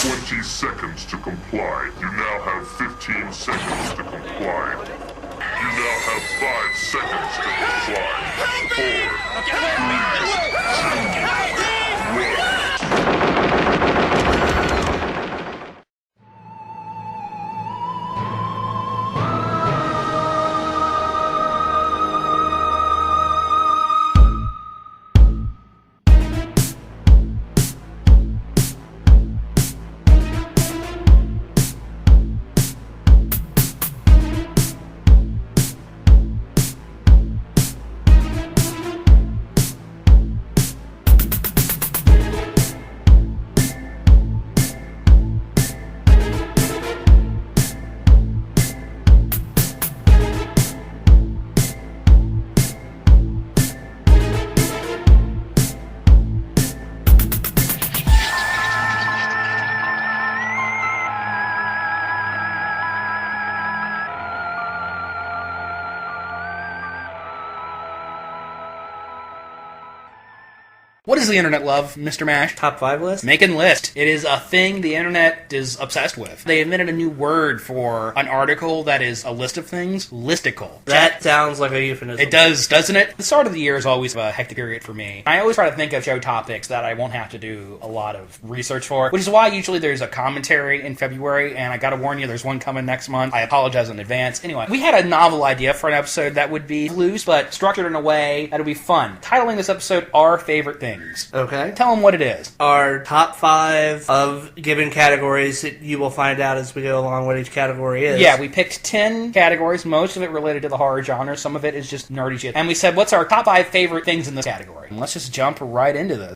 20 seconds to comply. You now have 15 seconds to comply. You now have 5 seconds to comply. 4, 3, 2, 1. What does the internet love, Mr. Mash? Top 5 list? Making list. It is a thing the internet is obsessed with. They invented a new word for an article that is a list of things. Listicle. That sounds like a euphemism. It does, doesn't it? The start of the year is always a hectic period for me. I always try to think of show topics that I won't have to do a lot of research for, which is why usually there's a commentary in February, and I gotta warn you, there's one coming next month. I apologize in advance. Anyway, we had a novel idea for an episode that would be loose, but structured in a way that would be fun. Titling this episode, Our Favorite Things. Okay. Tell them what it is. Our top 5 of given categories that you will find out as we go along what each category is. Yeah, we picked 10 categories, most of it related to the horror genre, some of it is just nerdy shit. And we said, what's our top 5 favorite things in this category? And let's just jump right into this.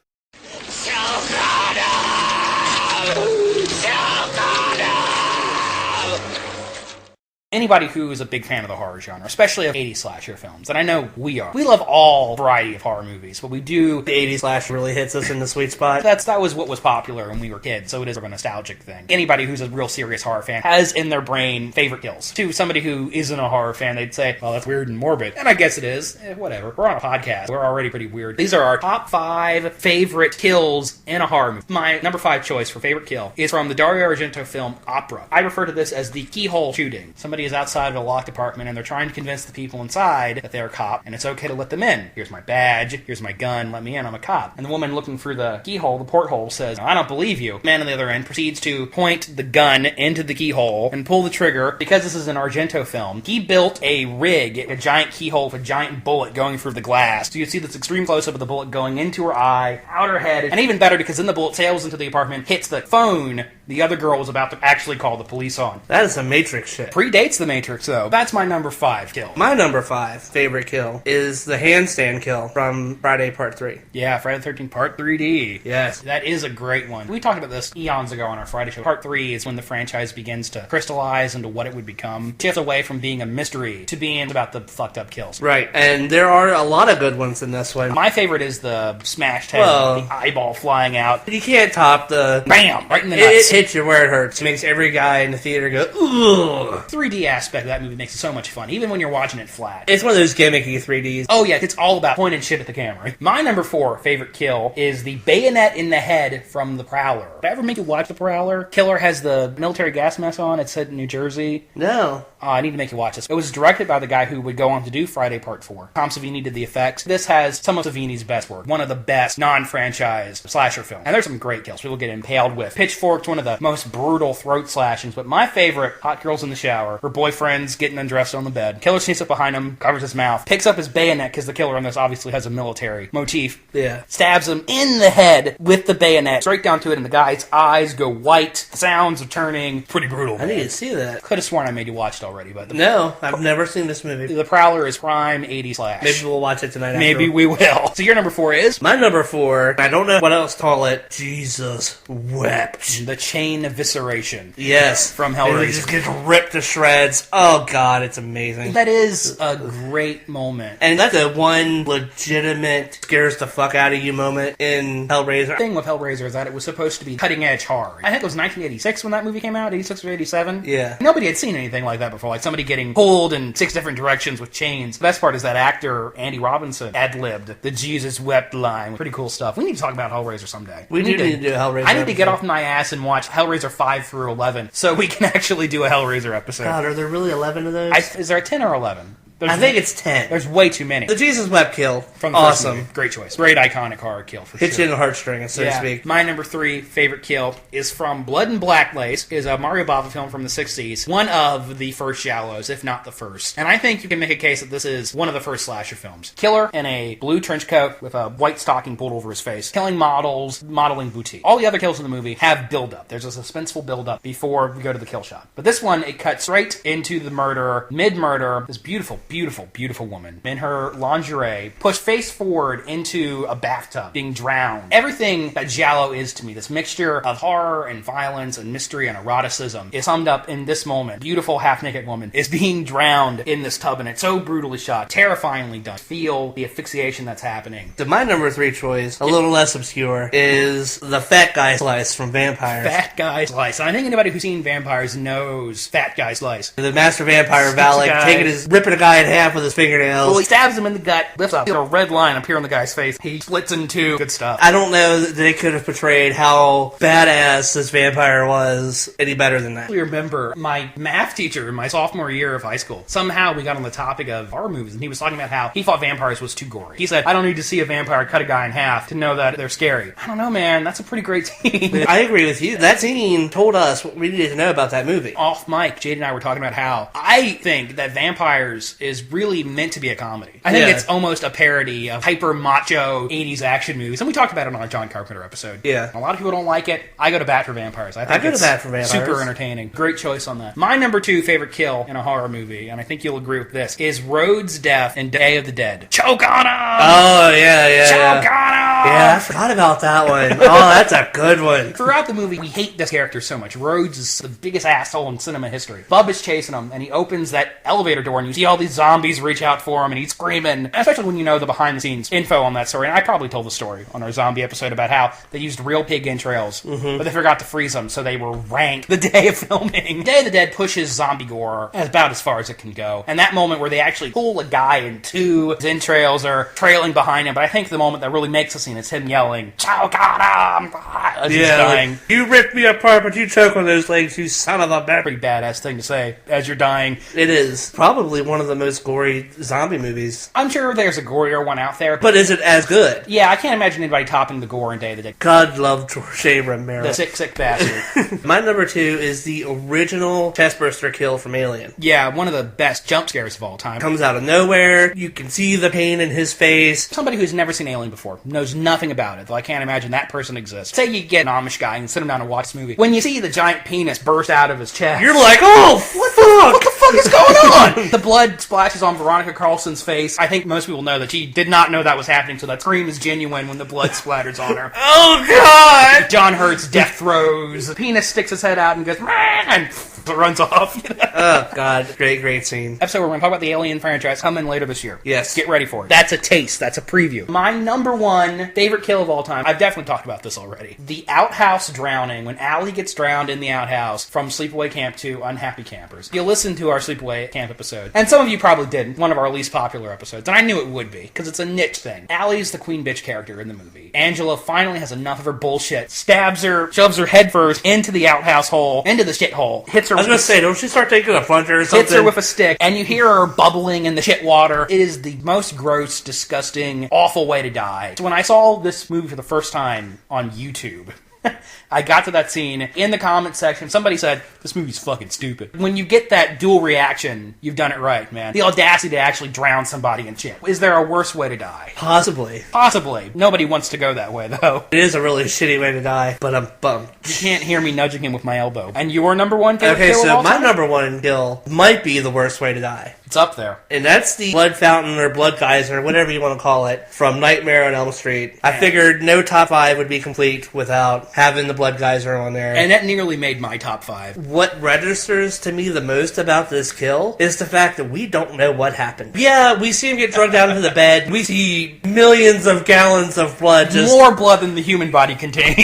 Anybody who is a big fan of the horror genre, especially of 80s slasher films, and I know we are. We love all variety of horror movies, but we do... The 80s slasher really hits us in the sweet spot. That was what was popular when we were kids, so it is a nostalgic thing. Anybody who's a real serious horror fan has in their brain favorite kills. To somebody who isn't a horror fan, they'd say, well, that's weird and morbid. And I guess it is. Whatever. We're on a podcast. We're already pretty weird. These are our top 5 favorite kills in a horror movie. My number 5 choice for favorite kill is from the Dario Argento film Opera. I refer to this as the keyhole shooting. Somebody is outside of a locked apartment and they're trying to convince the people inside that they're a cop and it's okay to let them in. Here's my badge, here's my gun, let me in, I'm a cop. And the woman looking through the keyhole, the porthole, says, I don't believe you. The man on the other end proceeds to point the gun into the keyhole and pull the trigger. Because this is an Argento film, he built a rig, a giant keyhole with a giant bullet going through the glass. So you see this extreme close-up of the bullet going into her eye, out her head, and even better because then the bullet sails into the apartment, hits the phone the other girl was about to actually call the police on. That is some Matrix shit. Predates the Matrix, though. That's my number 5 kill. My number 5 favorite kill is the handstand kill from Friday Part 3. Yeah, Friday the 13th Part 3D. Yes. That is a great one. We talked about this eons ago on our Friday show. Part 3 is when the franchise begins to crystallize into what it would become. Shifts away from being a mystery to being about the fucked up kills. Right, and there are a lot of good ones in this one. My favorite is the smashed head, the eyeball flying out. You can't top the... Bam! Right in the nuts. It hits you where it hurts. It makes every guy in the theater go, ugh. 3D aspect of that movie makes it so much fun, even when you're watching it flat. It's one of those gimmicky 3Ds. Oh yeah, it's all about pointing shit at the camera. My number 4 favorite kill is the bayonet in the head from The Prowler. Did I ever make you watch The Prowler? Killer has the military gas mask on. It's set in New Jersey. No. I need to make you watch this. It was directed by the guy who would go on to do Friday Part 4. Tom Savini did the effects. This has some of Savini's best work. One of the best non-franchise slasher films. And there's some great kills. People get impaled with pitchforks, one of the most brutal throat slashings. But my favorite, hot girls in the shower. Her boyfriend's getting undressed on the bed. Killer sneaks up behind him, covers his mouth, picks up his bayonet, because the killer on this obviously has a military motif. Yeah. Stabs him in the head with the bayonet, straight down to it, and the guy's eyes go white. The sounds are turning. Pretty brutal. I need to see that. Could have sworn I made you watch it already, but... No, I've never seen this movie. The Prowler is prime 80s slash. Maybe we'll watch it tonight. Maybe we will. So your number 4 is? My number 4, I don't know what else to call it. Jesus wept. The chain evisceration. Yes. From Hellraiser. It just gets ripped to shreds. Oh god, it's amazing. That is a great moment. And that's the one legitimate scares the fuck out of you moment in Hellraiser. The thing with Hellraiser is that it was supposed to be cutting edge horror. I think it was 1986 when that movie came out, 86 or 87. Yeah. Nobody had seen anything like that before. wonderful. Like somebody getting pulled in 6 different directions with chains. The best part is that actor, Andy Robinson, ad-libbed the Jesus wept line. Pretty cool stuff. We need to talk about Hellraiser someday. We need to do a Hellraiser I need to get episode. off my ass and watch Hellraiser 5 through 11 so we can actually do a Hellraiser episode. God, are there really 11 of those? Is there a 10 or 11? I think it's 10. There's way too many. The Jesus wept kill. From the first awesome. movie. Great choice. Great iconic horror kill for Hits sure. you in the heartstrings, so to speak. My number 3 favorite kill is from Blood and Black Lace. Is a Mario Bava film from the 60s. One of the first Giallos, if not the first. And I think you can make a case that this is one of the first slasher films. Killer in a blue trench coat with a white stocking pulled over his face. Killing models, modeling boutique. All the other kills in the movie have build-up. There's a suspenseful build-up before we go to the kill shot. But this one, it cuts right into the murder. Mid-murder, this beautiful, beautiful, beautiful woman in her lingerie, pushed face forward into a bathtub, being drowned. Everything that Giallo is to me, this mixture of horror and violence and mystery and eroticism, is summed up in this moment. Beautiful half-naked woman is being drowned in this tub, and it's so brutally shot, terrifyingly done. Feel the asphyxiation that's happening. So my number 3 choice, a little less obscure, is the fat guy slice from Vampires. Fat Guy Slice. And I think anybody who's seen Vampires knows Fat Guy Slice. The master vampire Valak ripping a guy in half with his fingernails. Well, he stabs him in the gut, lifts up, a red line appear on the guy's face. He splits in two. Good stuff. I don't know that they could have portrayed how badass this vampire was any better than that. I remember my math teacher in my sophomore year of high school. Somehow we got on the topic of horror movies, and he was talking about how he thought vampires was too gory. He said, I don't need to see a vampire cut a guy in half to know that they're scary. I don't know, man. That's a pretty great scene. I agree with you. That scene told us what we needed to know about that movie. Off mic, Jade and I were talking about how I think that Vampires is really meant to be a comedy. I think it's almost a parody of hyper macho 80s action movies. And we talked about it on our John Carpenter episode. Yeah. A lot of people don't like it. I go to bat for Vampires. I go to bat for Vampires. Super entertaining. Great choice on that. My number 2 favorite kill in a horror movie, and I think you'll agree with this, is Rhodes' death in Day of the Dead. Choke on him! Oh, yeah. Choke on him! Yeah, I forgot about that one. Oh, that's a good one. Throughout the movie, we hate this character so much. Rhodes is the biggest asshole in cinema history. Bub is chasing him, and he opens that elevator door, and you see all these zombies reach out for him, and he's screaming. Especially when you know the behind-the-scenes info on that story. And I probably told the story on our zombie episode about how they used real pig entrails, but they forgot to freeze them, so they were rank the day of filming. Day of the Dead pushes zombie gore about as far as it can go. And that moment where they actually pull a guy in two, his entrails are trailing behind him, but I think the moment that really makes the scene is him yelling, choke on him! As he's dying. Like, you ripped me apart, but you choke on those legs, you son of a bitch. Pretty badass thing to say as you're dying. It is probably one of the most gory zombie movies. I'm sure there's a gorier one out there, But is it as good? yeah, I can't imagine anybody topping the gore in Day of the Dead. God love George A. Romero. The sick bastard. My number 2 is the original chestburster kill from Alien. Yeah, one of the best jump scares of all time. Comes out of nowhere. You can see the pain in his face. Somebody who's never seen Alien before, knows nothing about it, though I can't imagine that person exists. Say you get an Amish guy and sit him down and watch this movie. When you see the giant penis burst out of his chest, You're like, oh, what the fuck is going on? The blood splashes on Veronica Carlson's face. I think most people know that she did not know that was happening, so that scream is genuine when the blood splatters on her. Oh, God! John Hurt's death throes. The penis sticks his head out and goes, and runs off. Oh, God. Great scene. Episode we're going to talk about the Alien franchise coming later this year. Yes. Get ready for it. That's a taste. That's a preview. My number 1 favorite kill of all time, I've definitely talked about this already. The outhouse drowning, when Allie gets drowned in the outhouse from Sleepaway Camp to Unhappy Campers. You listen to our Sleepaway Camp episode, and some of you probably did, one of our least popular episodes, and I knew it would be, because it's a niche thing. Allie's the queen bitch character in the movie. Angela finally has enough of her bullshit, stabs her, shoves her head first into the outhouse hole, into the shit hole, hits her I was going to say, don't she start taking a plunger or something? hits her with a stick, and you hear her bubbling in the shit water. It is the most gross, disgusting, awful way to die. So when I saw this movie for the first time on YouTube, I got to that scene. In the comment section, somebody said, this movie's fucking stupid. When you get that dual reaction, you've done it right, man. The audacity to actually drown somebody in shit. Is there a worse way to die? Possibly. Possibly. Nobody wants to go that way, though. It is a really shitty way to die, but I'm bummed. You can't hear me nudging him with my elbow. And your number 1 favorite Okay, kill of so all my time? number 1 kill might be the worst way to die. It's up there. And that's the blood fountain or blood geyser, whatever you want to call it, from Nightmare on Elm Street. I figured no top 5 would be complete without having the blood geyser on there. And that nearly made my top 5. What registers to me the most about this kill is the fact that we don't know what happened. Yeah, we see him get drugged down into the bed. We see millions of gallons of blood. More blood than the human body contains.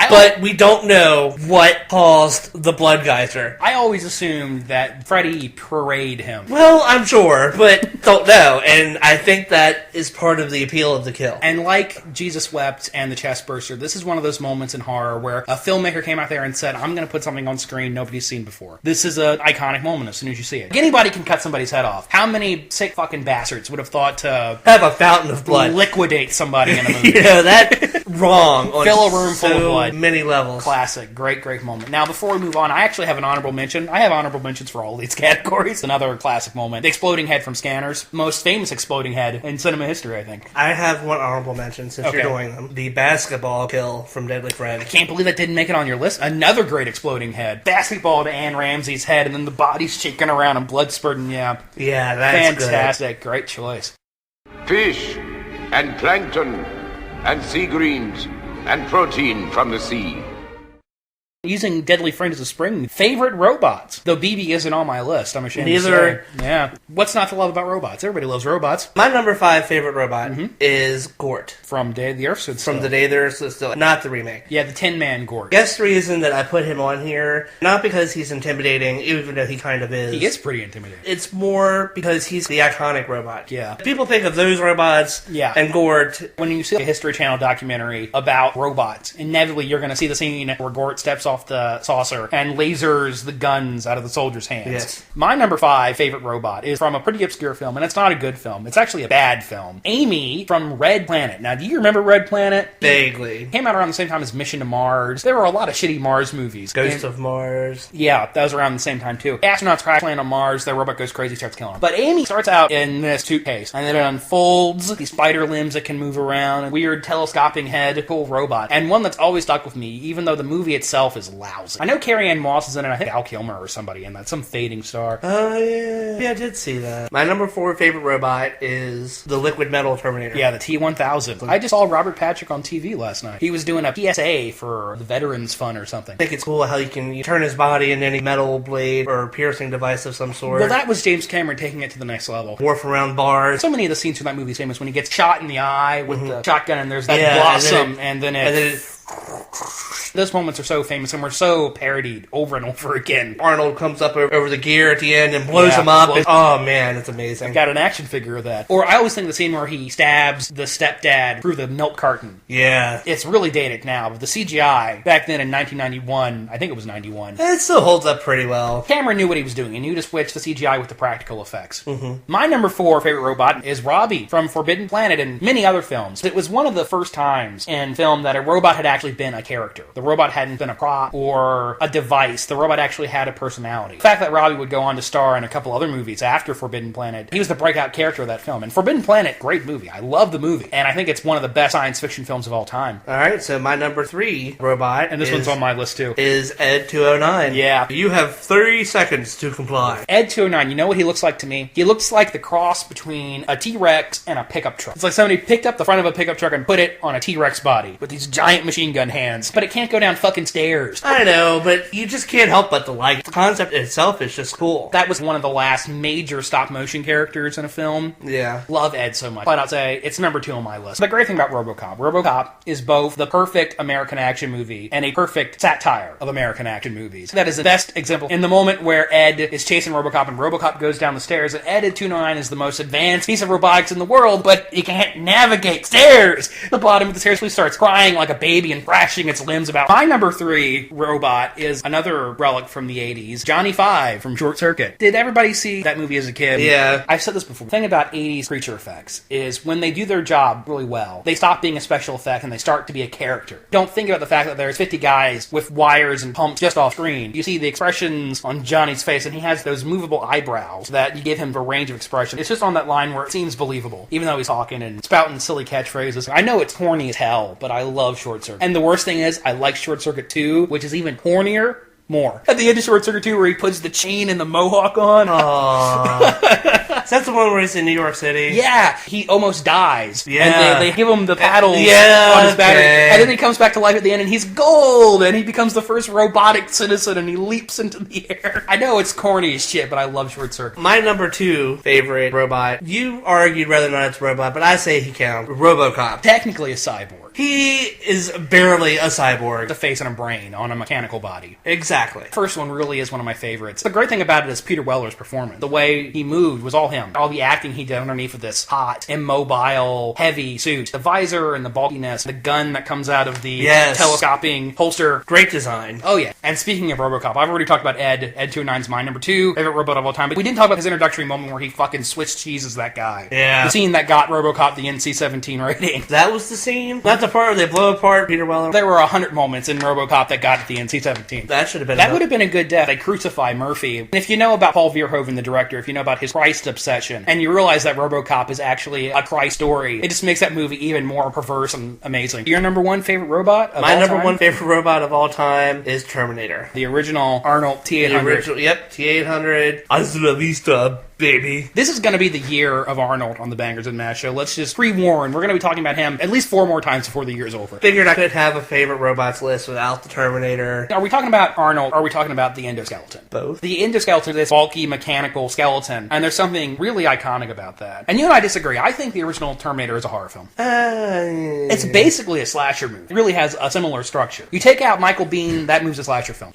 But we don't know what caused the blood geyser. I always assumed that Freddy parade him. Well, I'm sure, but don't know. And I think that is part of the appeal of the kill. And like Jesus Wept and The Chest Burster, this is one of those moments in horror where a filmmaker came out there and said, I'm going to put something on screen nobody's seen before. This is an iconic moment as soon as you see it. Anybody can cut somebody's head off. How many sick fucking bastards would have thought to have a fountain of blood, liquidate somebody in a movie? That's wrong on fill a room full of blood. Many levels. Classic. Great moment. Now, before we move on, I actually have an honorable mention. I have honorable mentions for all these categories. Another classic moment. The exploding head from Scanners. Most famous exploding head in cinema history, I think. I have one honorable mention since you're doing them. The basketball kill from Deadly Friend. I can't believe that didn't make it on your list. Another great exploding head. Basketball to Anne Ramsey's head, and then the body's shaking around and blood spurting. Yeah, that's fantastic. Good. Great choice. Fish and plankton and sea greens and protein from the sea. Using Deadly Friend as a spring. Favorite robots. Though BB isn't on my list, I'm ashamed to say. Yeah. What's not to love about robots? Everybody loves robots. My number 5 favorite robot is Gort. From Day the Earth Stood Still. From the Day the Earth Stood Still. Not the remake. Yeah, the Tin Man Gort. Guess the reason that I put him on here, not because he's intimidating, even though he kind of is. He is pretty intimidating. It's more because he's the iconic robot. Yeah. People think of those robots and Gort. When you see a History Channel documentary about robots, inevitably you're going to see the scene where Gort steps off the saucer and lasers the guns out of the soldiers' hands. Yes. My number 5 favorite robot is from a pretty obscure film, and it's not a good film. It's actually a bad film. Amy from Red Planet. Now, do you remember Red Planet? Vaguely. Came out around the same time as Mission to Mars. There were a lot of shitty Mars movies. Ghost of Mars. Yeah, that was around the same time, too. Astronauts crash land on Mars, their robot goes crazy, starts killing them. But Amy starts out in this suitcase, and then it unfolds, these spider limbs that can move around, a weird telescoping head, cool robot. And one that's always stuck with me, even though the movie itself is lousy. I know Carrie Ann Moss is in it. I think Val Kilmer or somebody in that. Some fading star. Oh, yeah. Yeah, I did see that. My number 4 favorite robot is the liquid metal Terminator. Yeah, the T-1000. I just saw Robert Patrick on TV last night. He was doing a PSA for the Veterans Fund or something. I think it's cool how you turn his body into any metal blade or piercing device of some sort. Well, that was James Cameron taking it to the next level. Morph around bars. So many of the scenes from that movie is famous when he gets shot in the eye with the shotgun and there's that blossom and then it those moments are so famous and were so parodied over and over again. Arnold comes up over the gear at the end and blows him up. Oh, man, it's amazing. I got an action figure of that. Or I always think the scene where he stabs the stepdad through the milk carton. Yeah. It's really dated now, but the CGI back then in 1991, I think it was 91. It still holds up pretty well. Cameron knew what he was doing. He knew to switch the CGI with the practical effects. My number 4 favorite robot is Robbie from Forbidden Planet and many other films. It was one of the first times in film that a robot had actually been a character. The robot hadn't been a prop or a device. The robot actually had a personality. The fact that Robbie would go on to star in a couple other movies after Forbidden Planet, he was the breakout character of that film. And Forbidden Planet, great movie. I love the movie. And I think it's one of the best science fiction films of all time. Alright, so my number 3 robot, and this one's on my list too, is Ed 209. Yeah. You have 30 seconds to comply. Ed 209, you know what he looks like to me? He looks like the cross between a T-Rex and a pickup truck. It's like somebody picked up the front of a pickup truck and put it on a T-Rex body with these giant machine gun hands. But it can't go down fucking stairs. I know, but you just can't help but to like. The concept itself is just cool. That was one of the last major stop-motion characters in a film. Yeah. Love Ed so much. But I'll say it's number 2 on my list. The great thing about RoboCop is both the perfect American action movie and a perfect satire of American action movies. That is the best example in the moment where Ed is chasing RoboCop and RoboCop goes down the stairs, and Ed at 209 is the most advanced piece of robotics in the world, but he can't navigate stairs. The bottom of the stairs starts crying like a baby and thrashing its limbs about. My number 3 robot is another relic from the 80s, Johnny Five from Short Circuit. Did everybody see that movie as a kid? Yeah. I've said this before. The thing about 80s creature effects is when they do their job really well, they stop being a special effect and they start to be a character. Don't think about the fact that there's 50 guys with wires and pumps just off screen. You see the expressions on Johnny's face, and he has those movable eyebrows that you give him a range of expression. It's just on that line where it seems believable, even though he's talking and spouting silly catchphrases. I know it's corny as hell, but I love Short Circuit. And the worst thing is, I like Short Circuit 2, which is even cornier, More. At the end of Short Circuit 2 where he puts the chain and the mohawk on. Aww. Is that the one where he's in New York City? Yeah, he almost dies. Yeah. And they give him the paddles on his battery. And then he comes back to life at the end and he's gold! And he becomes the first robotic citizen and he leaps into the air. I know it's corny as shit, but I love Short Circuit. My number 2 favorite robot, you argued whether or not it's a robot, but I say he counts. RoboCop. Technically a cyborg. He is barely a cyborg. The face and a brain on a mechanical body. Exactly. First one really is one of my favorites. The great thing about it is Peter Weller's performance. The way he moved was all him. All the acting he did underneath of this hot, immobile, heavy suit. The visor and the bulkiness. The gun that comes out of the telescoping holster. Great design. Oh yeah. And speaking of RoboCop, I've already talked about Ed. Ed 209's my number 2 favorite robot of all time. But we didn't talk about his introductory moment where he fucking switched cheeses that guy. Yeah. The scene that got RoboCop the NC-17 rating. That was the scene? Not the part where they blow apart Peter Weller? There were 100 moments in RoboCop that got the NC-17. That should have been That would have been a good death. They crucify Murphy. And if you know about Paul Verhoeven, the director, if you know about his Christ obsession, and you realize that RoboCop is actually a Christ story, it just makes that movie even more perverse and amazing. Your number 1 favorite robot of all time? My number 1 favorite robot of all time is Terminator. The original Arnold T-800. Yep, T-800. Hasta la vista, baby. This is going to be the year of Arnold on the Bangers and Mash show. Let's just pre-warn. We're going to be talking about him at least 4 more times before the year's over. Figured I could have a favorite robots list without the Terminator. Are we talking about Arnold, or are we talking about the endoskeleton? Both. The endoskeleton is this bulky mechanical skeleton, and there's something really iconic about that. And you and I disagree. I think the original Terminator is a horror film. It's basically a slasher movie. It really has a similar structure. You take out Michael Biehn, that moves a slasher film.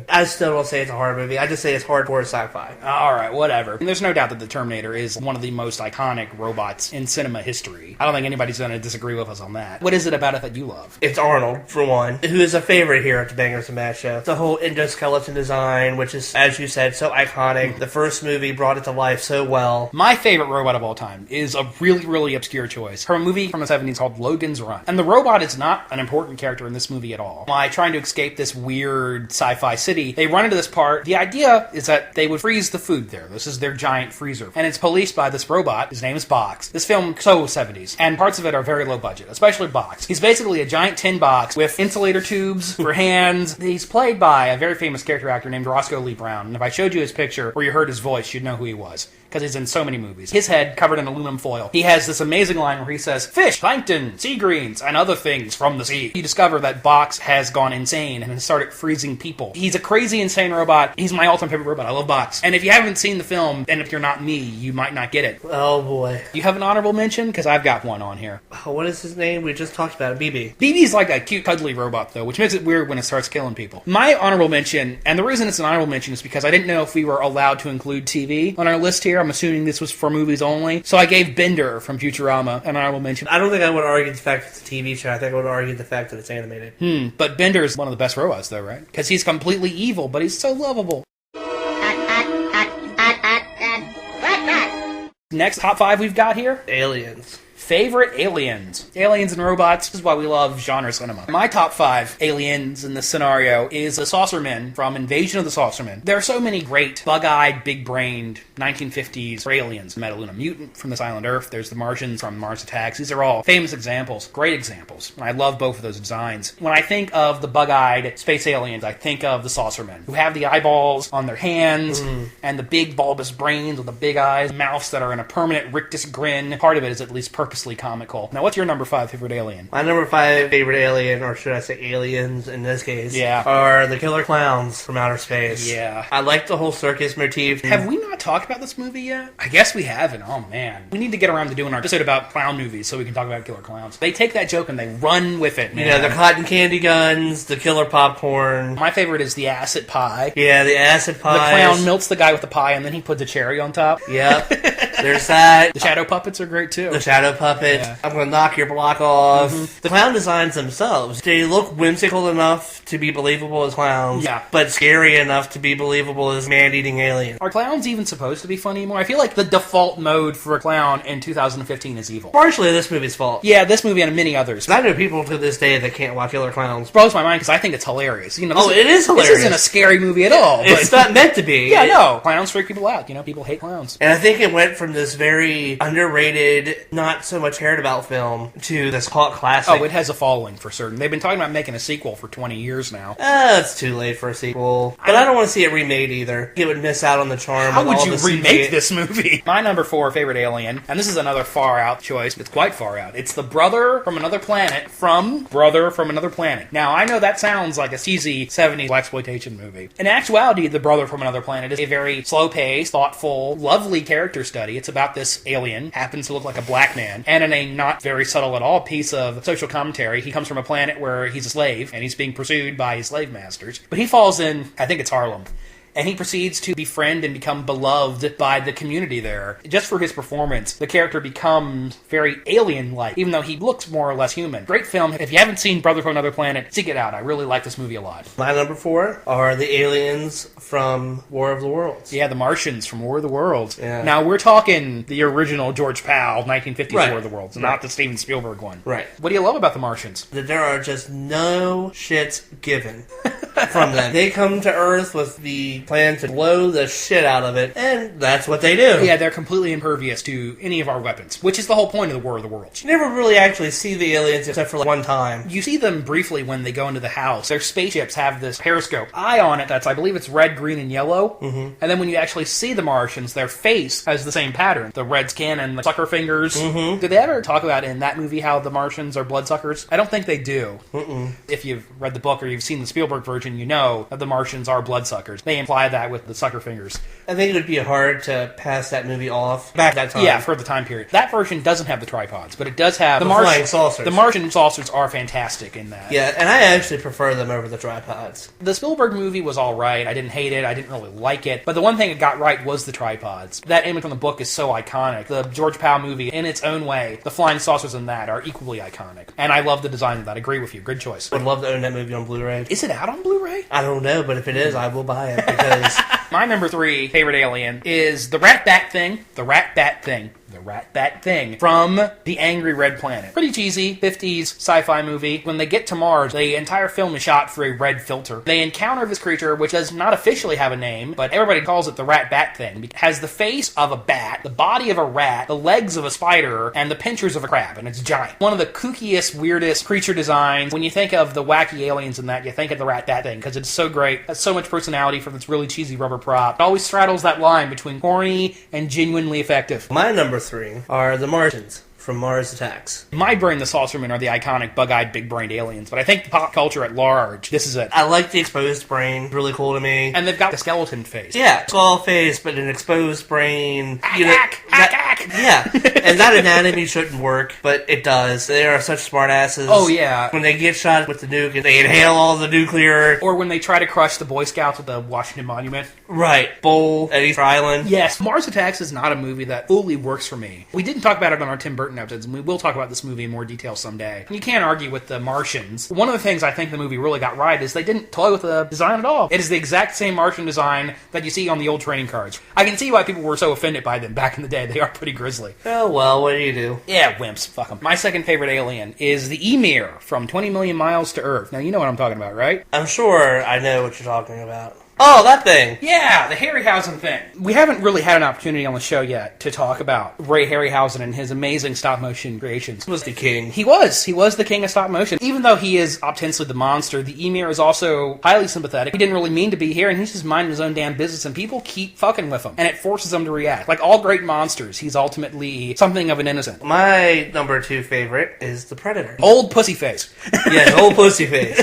I still don't say it's a horror movie. I just say it's hardcore sci-fi. Alright, whatever. And there's no doubt that the Terminator is one of the most iconic robots in cinema history. I don't think anybody's going to disagree with us on that. What is it about it that you love? It's Arnold, for one, who is a favorite here at the Bangers and Mash show. The whole endoskeleton design, which is, as you said, so iconic. The first movie brought it to life so well. My favorite robot of all time is a really, really obscure choice. From a movie from the 70s called Logan's Run. And the robot is not an important character in this movie at all. By trying to escape this weird sci-fi city, they run into this part. The idea is that they would freeze the food there. This is their giant freezer. And it's policed by this robot. His name is Box. This film, so 70s. And parts of it are very low budget, especially Box. He's basically a giant tin box with insulator tubes for hands. He's played by a very famous character actor named Roscoe Lee Brown. And if I showed you his picture or you heard his voice, you'd know who he was. Because he's in so many movies. His head covered in aluminum foil. He has this amazing line where he says, fish, plankton, sea greens, and other things from the sea. You discover that Box has gone insane and has started freezing people. He's a crazy, insane robot. He's my all-time favorite robot. I love Box. And if you haven't seen the film, and if you're not me, you might not get it. Oh, boy. You have an honorable mention? Because I've got one on here. Oh, what is his name? We just talked about it. BB. BB's like a cute, cuddly robot, though, which makes it weird when it starts killing people. My honorable mention, and the reason it's an honorable mention is because I didn't know if we were allowed to include TV on our list here. I'm assuming this was for movies only. So I gave Bender from Futurama an honorable mention. I don't think I would argue the fact that it's a TV show. I think I would argue the fact that it's animated. But Bender is one of the best robots, though, right? Because he's completely evil, but he's so lovable. Next top 5 we've got here. Aliens. Favorite aliens. Aliens and robots. This is why we love genre cinema. My top 5 aliens in this scenario is the Saucermen from Invasion of the Saucermen. There are so many great bug-eyed, big-brained 1950s aliens. Metaluna Mutant from this island Earth. There's the Martians from Mars Attacks. These are all famous examples. Great examples. I love both of those designs. When I think of the bug-eyed space aliens, I think of the Saucermen, who have the eyeballs on their hands and the big bulbous brains with the big eyes, mouths that are in a permanent rictus grin. Part of it is at least purposely comical. Now, what's your number 5 favorite alien? My number 5 favorite alien, or should I say aliens in this case, are the killer clowns from outer space. Yeah. I like the whole circus motif. Have we not talked about this movie yet? I guess we haven't. Oh, man. We need to get around to doing our episode about clown movies so we can talk about killer clowns. They take that joke and they run with it, man. You know, the cotton candy guns, the killer popcorn. My favorite is the acid pie. Yeah, the acid pie. The clown melts the guy with the pie and then he puts a cherry on top. Yep. There's that. The shadow puppets are great, too. The shadow puppet. Yeah. I'm going to knock your block off. The clown designs themselves, they look whimsical enough to be believable as clowns, but scary enough to be believable as man-eating aliens. Are clowns even supposed to be funny anymore? I feel like the default mode for a clown in 2015 is evil. Partially this movie's fault. Yeah, this movie and many others. I know people to this day that can't watch killer clowns. It blows my mind because I think it's hilarious. You know, it is hilarious. This isn't a scary movie at all. But it's not meant to be. Yeah, no. Clowns freak people out. You know, people hate clowns. And I think it went from this very underrated, not so so much cared about film to this cult classic. Oh, it has a following for certain. They've been talking about making a sequel for 20 years now. It's too late for a sequel. But I don't want to see it remade either. It would miss out on the charm. How would all you the remake CGI. this movie? My number 4 favorite alien, and this is another far out choice. It's quite far out. It's the brother from another planet from Brother from Another Planet. Now, I know that sounds like a cheesy 70s exploitation movie. In actuality, The Brother from Another Planet is a very slow-paced, thoughtful, lovely character study. It's about this alien, happens to look like a black man, and in a not very subtle at all piece of social commentary, he comes from a planet where he's a slave, and he's being pursued by his slave masters. But he falls in, I think it's Harlem. And he proceeds to befriend and become beloved by the community there. Just for his performance, the character becomes very alien-like, even though he looks more or less human. Great film. If you haven't seen Brother from Another Planet, seek it out. I really like this movie a lot. My number 4 are the aliens from War of the Worlds. Yeah, the Martians from War of the Worlds. Yeah. Now, we're talking the original George Powell, 1950s Right. War of the Worlds, Right. not the Steven Spielberg one. Right. What do you love about the Martians? That there are just no shits given from them. They come to Earth with the plan to blow the shit out of it, and that's what they do. Yeah, they're completely impervious to any of our weapons, which is the whole point of the War of the Worlds. You never really actually see the aliens except for like one time. You see them briefly when they go into the house. Their spaceships have this periscope eye on it that's, I believe it's red, green, and yellow. Mm-hmm. And then when you actually see the Martians, their face has the same pattern. The red skin and the sucker fingers. Mm-hmm. Did they ever talk about in that movie how the Martians are bloodsuckers? I don't think they do. Mm-mm. If you've read the book or you've seen the Spielberg version, you know that the Martians are bloodsuckers. They imply that with the sucker fingers. I think it would be hard to pass that movie off back that time. Yeah, for the time period. That version doesn't have the tripods, but it does have The flying saucers. The Martian saucers are fantastic in that. Yeah, and I actually prefer them over the tripods. The Spielberg movie was alright. I didn't hate it. I didn't really like it. But the one thing it got right was the tripods. That image from the book is so iconic. The George Powell movie, in its own way, the flying saucers in that are equally iconic. And I love the design of that. I agree with you. Good choice. Would love to own that movie on Blu-ray. Is it out on Blu-ray? I don't know, but if it is, I will buy it because... My number 3 favorite alien is the Rat Bat Thing. The Rat Bat Thing. The Rat Bat Thing from The Angry Red Planet. Pretty cheesy, 50s sci-fi movie. When they get to Mars, the entire film is shot through a red filter. They encounter this creature, which does not officially have a name, but everybody calls it the Rat Bat Thing. It has the face of a bat, the body of a rat, the legs of a spider, and the pinchers of a crab, and it's giant. One of the kookiest, weirdest creature designs. When you think of the wacky aliens in that, you think of the Rat Bat Thing, because it's so great. It has so much personality from its really cheesy rubber prop. It always straddles that line between corny and genuinely effective. My number 3 are the Martians from Mars Attacks. In my brain, the Saucermen are the iconic bug-eyed, big-brained aliens, but I think the pop culture at large, this is it. I like the exposed brain. Really cool to me. And they've got the skeleton face. Yeah, skull face, but an exposed brain. Ack. Yeah, and that anatomy shouldn't work, but it does. They are such smartasses. Oh, yeah. When they get shot with the nuke, and they inhale all the nuclear... Or when they try to crush the Boy Scouts at the Washington Monument. Right. Bull at Easter Island. Yes, Mars Attacks is not a movie that fully works for me. We didn't talk about it on our Tim Burton episodes, and we will talk about this movie in more detail someday. You can't argue with the Martians. One of the things I think the movie really got right is they didn't toy with the design at all. It is the exact same Martian design that you see on the old trading cards. I can see why people were so offended by them back in the day. They are pretty grisly. Oh, well, what do you do? Yeah, wimps. Fuck them. My second favorite alien is the Emir from 20 Million Miles to Earth. Now, you know what I'm talking about, right? I'm sure I know what you're talking about. Oh, that thing! Yeah, the Harryhausen thing. We haven't really had an opportunity on the show yet to talk about Ray Harryhausen and his amazing stop-motion creations. He was the king. He was the king of stop-motion. Even though he is ostensibly the monster, the Emir is also highly sympathetic. He didn't really mean to be here, and he's just minding his own damn business, and people keep fucking with him. And it forces him to react. Like all great monsters, he's ultimately something of an innocent. My number 2 favorite is the Predator. Old pussy face. Yeah, old pussy face.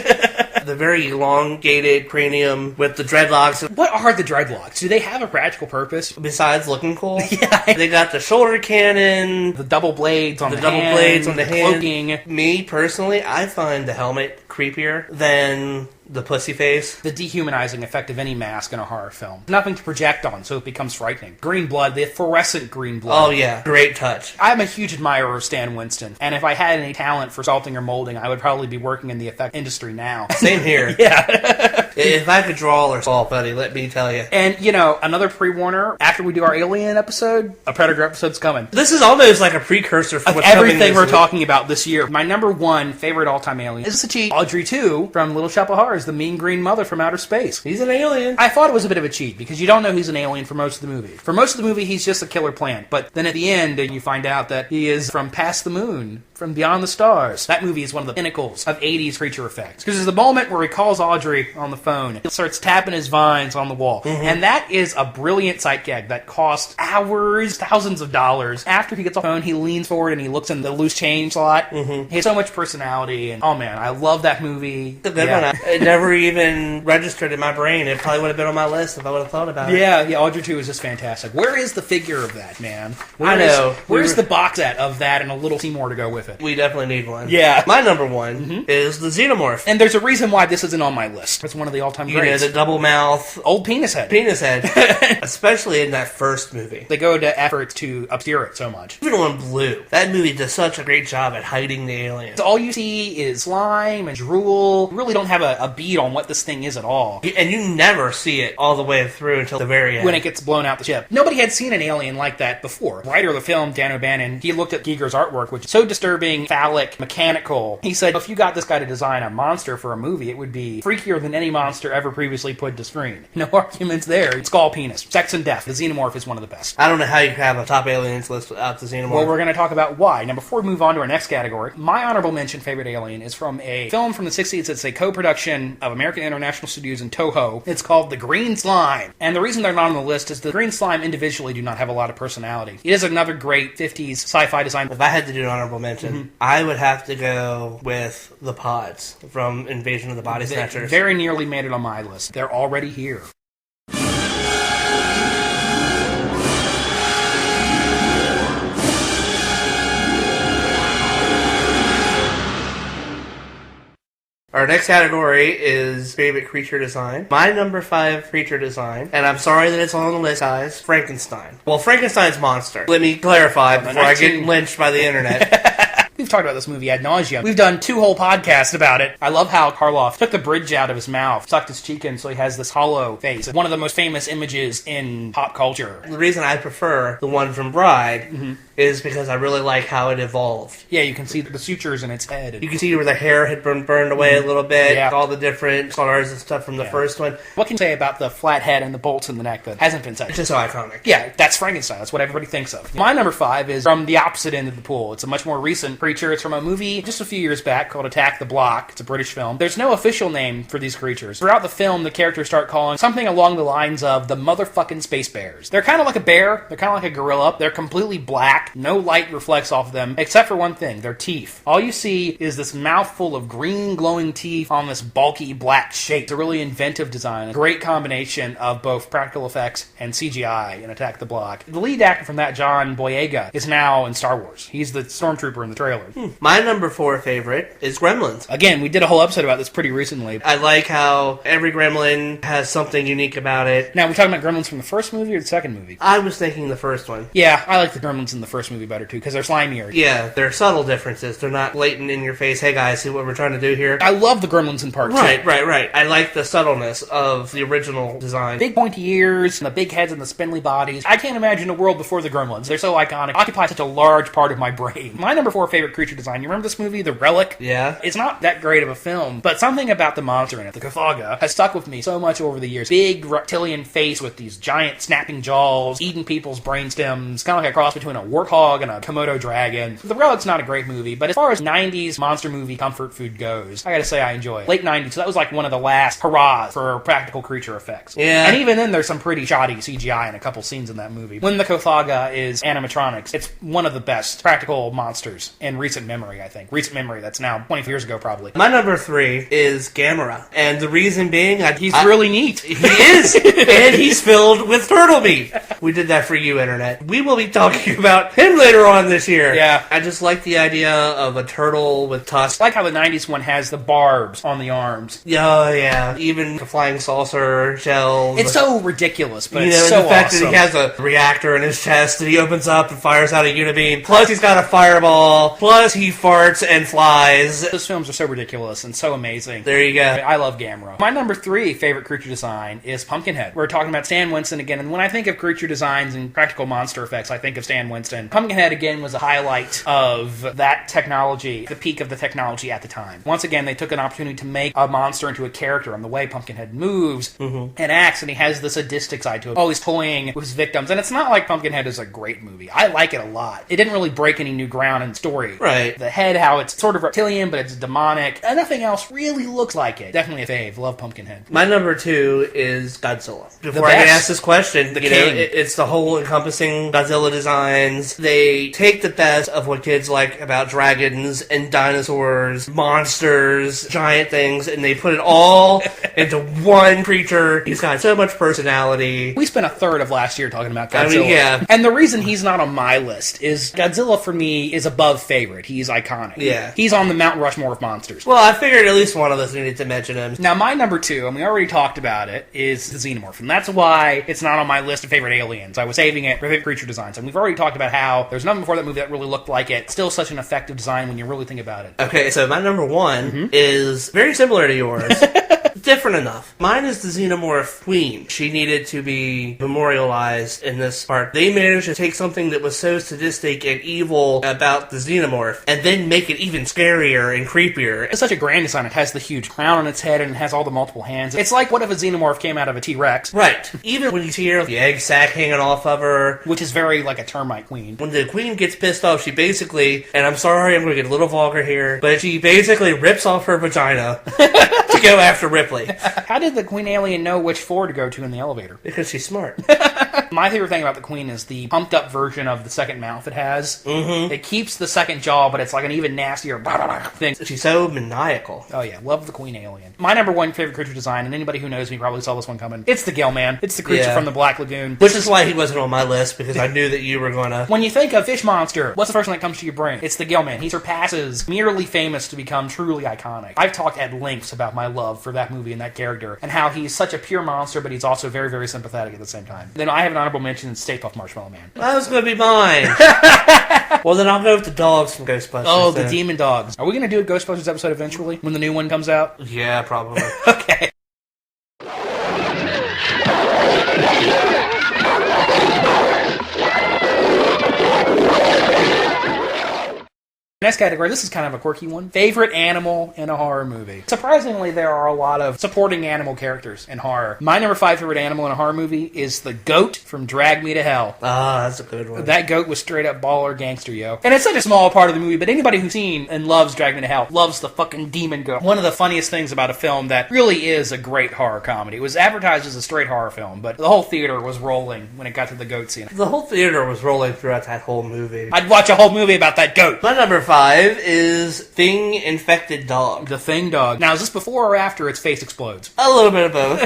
The very elongated cranium with the dreadlocks. What are the dreadlocks? Do they have a practical purpose? Besides looking cool? Yeah. They got the shoulder cannon. The double blades on the double hand, blades on the hand. cloaking. Me, personally, I find the helmet creepier than the pussy face. The dehumanizing effect of any mask in a horror film. Nothing to project on, so it becomes frightening. Green blood, the fluorescent green blood. Oh yeah, great touch. I'm a huge admirer of Stan Winston, and if I had any talent for sculpting or molding, I would probably be working in the effect industry now. Same here. Yeah. If I could draw or sculpt, buddy, let me tell you. And, you know, another pre-warner, after we do our Alien episode, a Predator episode's coming. This is almost like a precursor for Of what's coming everything this we're week. talking about this year. My number 1 favorite all-time alien is the Cheat. Audrey, too, from Little Shop of Horrors, the mean green mother from outer space. He's an alien. I thought it was a bit of a cheat, because you don't know he's an alien for most of the movie. For most of the movie, he's just a killer plant. But then at the end, you find out that he is from past the moon, from beyond the stars. That movie is one of the pinnacles of 80s creature effects. Because there's the moment where he calls Audrey on the phone. He starts tapping his vines on the wall. Mm-hmm. And that is a brilliant sight gag that cost hours, thousands of dollars. After he gets off the phone, he leans forward and he looks in the loose change slot. Mm-hmm. He has so much personality. And oh man, I love that movie. It's a good one. It never even registered in my brain. It probably would have been on my list if I would have thought about it. Yeah, Audrey 2 is just fantastic. Where is the figure of that, man? Where's the box set of that and a little Seymour to go with it? We definitely need one. Yeah. My number one is the Xenomorph. And there's a reason why this isn't on my list. It's one of the all-time greats. The double mouth. Old penis head. Especially in that first movie. They go to efforts to obscure it so much. Even on Blue. That movie does such a great job at hiding the aliens. All you see is slime and drool. You really don't have a beat on what this thing is at all. And you never see it all the way through until the very end. When it gets blown out the ship. Nobody had seen an alien like that before. Writer of the film, Dan O'Bannon, he looked at Giger's artwork, which is so disturbing, phallic, mechanical. He said, if you got this guy to design a monster for a movie, it would be freakier than any monster ever previously put to screen. No arguments there. Skull penis. Sex and death. The Xenomorph is one of the best. I don't know how you have a top aliens list without the Xenomorph. Well, we're going to talk about why. Now, before we move on to our next category, my honorable mention favorite alien is from a film from the 60s. It's a co-production of American International Studios and Toho. It's called The Green Slime. And the reason they're not on the list is the Green Slime individually do not have a lot of personality. It is another great 50s sci-fi design. If I had to do an honorable mention, I would have to go with the Pods from Invasion of the Body Snatchers. They very nearly made it on my list. They're already here. Our next category is favorite creature design. My number 5 creature design, and I'm sorry that it's on the list, guys, Frankenstein. Well, Frankenstein's monster. Let me clarify before I get lynched by the internet. We've talked about this movie ad nauseum. We've done 2 whole podcasts about it. I love how Karloff took the bridge out of his mouth, sucked his cheek in so he has this hollow face. One of the most famous images in pop culture. The reason I prefer the one from Bride is because I really like how it evolved. Yeah, you can see the sutures in its head. You can see where the hair had been burned away a little bit, all the different scars and stuff from the first one. What can you say about the flat head and the bolts in the neck that hasn't been said? It's just so iconic. Yeah, that's Frankenstein. That's what everybody thinks of. My number 5 is from the opposite end of the pool. It's a much more recent creature. It's from a movie just a few years back called Attack the Block. It's a British film. There's no official name for these creatures. Throughout the film, the characters start calling something along the lines of the motherfucking space bears. They're kind of like a bear. They're kind of like a gorilla. They're completely black. No light reflects off of them, except for one thing, their teeth. All you see is this mouthful of green glowing teeth on this bulky black shape. It's a really inventive design. A great combination of both practical effects and CGI in Attack the Block. The lead actor from that, John Boyega, is now in Star Wars. He's the stormtrooper in the trailer. My number 4 favorite is Gremlins. Again, we did a whole episode about this pretty recently. I like how every Gremlin has something unique about it. Now, we're talking about Gremlins from the first movie or the second movie? I was thinking the first one. Yeah, I like the Gremlins in the first movie better too, because they're slimier. Yeah, they're subtle differences. They're not blatant in your face, hey guys, see what we're trying to do here? I love the Gremlins in part 2. Right. I like the subtleness of the original design. Big pointy ears, and the big heads and the spindly bodies. I can't imagine a world before the Gremlins. They're so iconic. Occupy such a large part of my brain. My number 4 favorite creature design, you remember this movie, The Relic? Yeah. It's not that great of a film, but something about the monster in it, the Cthulhu, has stuck with me so much over the years. Big reptilian face with these giant snapping jaws, eating people's brainstems, kind of like a cross between a warthog and a Komodo dragon. The Relic's not a great movie, but as far as 90s monster movie comfort food goes, I gotta say I enjoy it. Late 90s, so that was like one of the last hurrahs for practical creature effects. Yeah. And even then, there's some pretty shoddy CGI in a couple scenes in that movie. When the Cthulhu is animatronics, it's one of the best practical monsters in recent memory, I think. Recent memory, that's now 20 years ago, probably. My number 3 is Gamera. And the reason being... He's really neat. He is! And he's filled with turtle meat. We did that for you, Internet. We will be talking about him later on this year. Yeah. I just like the idea of a turtle with tusks. I like how the 90s one has the barbs on the arms. Oh, yeah. Even the flying saucer shells. It's so ridiculous, but it's so so the fact awesome. that he has a reactor in his chest that he opens up and fires out a unibeam. Plus, he's got a fireball. Plus, he farts and flies. Those films are so ridiculous and so amazing. There you go. I love Gamera. My number 3 favorite creature design is Pumpkinhead. We're talking about Stan Winston again, and when I think of creature designs and practical monster effects, I think of Stan Winston. Pumpkinhead, again, was a highlight of that technology, the peak of the technology at the time. Once again, they took an opportunity to make a monster into a character, and the way Pumpkinhead moves and acts, and he has the sadistic side to it, always toying with his victims. And it's not like Pumpkinhead is a great movie. I like it a lot. It didn't really break any new ground in story. Right. The head, how it's sort of reptilian, but it's demonic, and nothing else really looks like it. Definitely a fave. Love Pumpkinhead. My number 2 is Godzilla. Before I can ask this question, it's the whole encompassing Godzilla designs. They take the best of what kids like about dragons and dinosaurs, monsters, giant things, and they put it all into one creature. He's got so much personality. We spent a third of last year talking about Godzilla. I mean, yeah. And the reason he's not on my list is Godzilla, for me, is above favorite. He's iconic. Yeah. He's on the Mount Rushmore of monsters. Well, I figured at least one of us needed to mention him. Now, my number 2, and we already talked about it, is the Xenomorph. And that's why it's not on my list of favorite aliens. I was saving it for favorite creature designs. And we've already talked about how there's nothing before that movie that really looked like it. Still such an effective design when you really think about it. Okay, so my number 1 is very similar to yours. Different enough. Mine is the Xenomorph Queen. She needed to be memorialized in this part. They managed to take something that was so sadistic and evil about the Xenomorph and then make it even scarier and creepier. It's such a grand design. It has the huge crown on its head and it has all the multiple hands. It's like what if a Xenomorph came out of a T-Rex. Right. Even when you see her, the egg sac hanging off of her. Which is very like a termite queen. When the queen gets pissed off, she basically, and I'm sorry, I'm going to get a little vulgar here, but she basically rips off her vagina to go after Ripley. How did the queen alien know which floor to go to in the elevator? Because she's smart. My favorite thing about the queen is the pumped up version of the second mouth it has. Mm-hmm. It keeps the second jaw, but it's like an even nastier thing. She's so maniacal. Oh yeah, love the queen alien. My number 1 favorite creature design, and anybody who knows me probably saw this one coming, it's the Gill Man. It's the creature from the Black Lagoon. Which is why he wasn't on my list, because I knew that you were going to... When you think of fish monster, what's the first one that comes to your brain? It's the Gill Man. He surpasses merely famous to become truly iconic. I've talked at lengths about my love for that movie and that character, and how he's such a pure monster, but he's also very, very sympathetic at the same time. Then I have an honorable mention, Stay Puft Marshmallow Man. That was going to be mine. Well, then I'll go with the dogs from Ghostbusters. Oh, the demon dogs. Are we going to do a Ghostbusters episode eventually, when the new one comes out? Yeah, probably. Okay. Next category, this is kind of a quirky one. Favorite animal in a horror movie. Surprisingly, there are a lot of supporting animal characters in horror. My number 5 favorite animal in a horror movie is the goat from Drag Me to Hell. Ah, that's a good one. That goat was straight up baller gangster, yo. And it's such a small part of the movie, but anybody who's seen and loves Drag Me to Hell loves the fucking demon goat. One of the funniest things about a film that really is a great horror comedy. It was advertised as a straight horror film, but the whole theater was rolling when it got to the goat scene. The whole theater was rolling throughout that whole movie. I'd watch a whole movie about that goat. My number 5 is Thing Infected Dog. The Thing Dog. Now, is this before or after its face explodes? A little bit of both.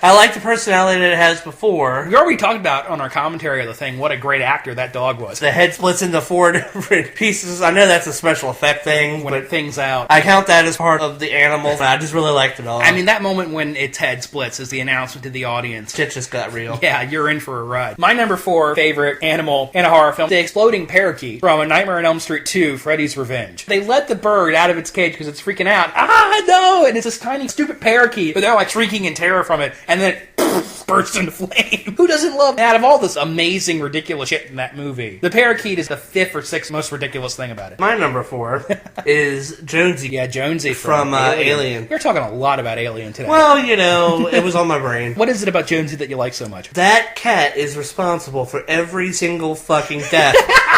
I like the personality that it has before. We already talked about on our commentary of the thing what a great actor that dog was. The head splits into 4 different pieces. I know that's a special effect thing, when it things out. I count that as part of the animal. I just really like the dog. I mean, that moment when its head splits is the announcement to the audience. Shit just got real. Yeah, you're in for a ride. My number 4 favorite animal in a horror film, the exploding parakeet from A Nightmare on Elm Street 2, Freddy's Revenge. They let the bird out of its cage because it's freaking out. Ah, no! And it's this tiny, stupid parakeet, but they're like shrieking in terror from it, and then it bursts into flame. Who doesn't love out of all this amazing, ridiculous shit in that movie? The parakeet is the 5th or 6th most ridiculous thing about it. My number 4 is Jonesy. Yeah, Jonesy from Alien. You're talking a lot about Alien today. Well, you know, it was on my brain. What is it about Jonesy that you like so much? That cat is responsible for every single fucking death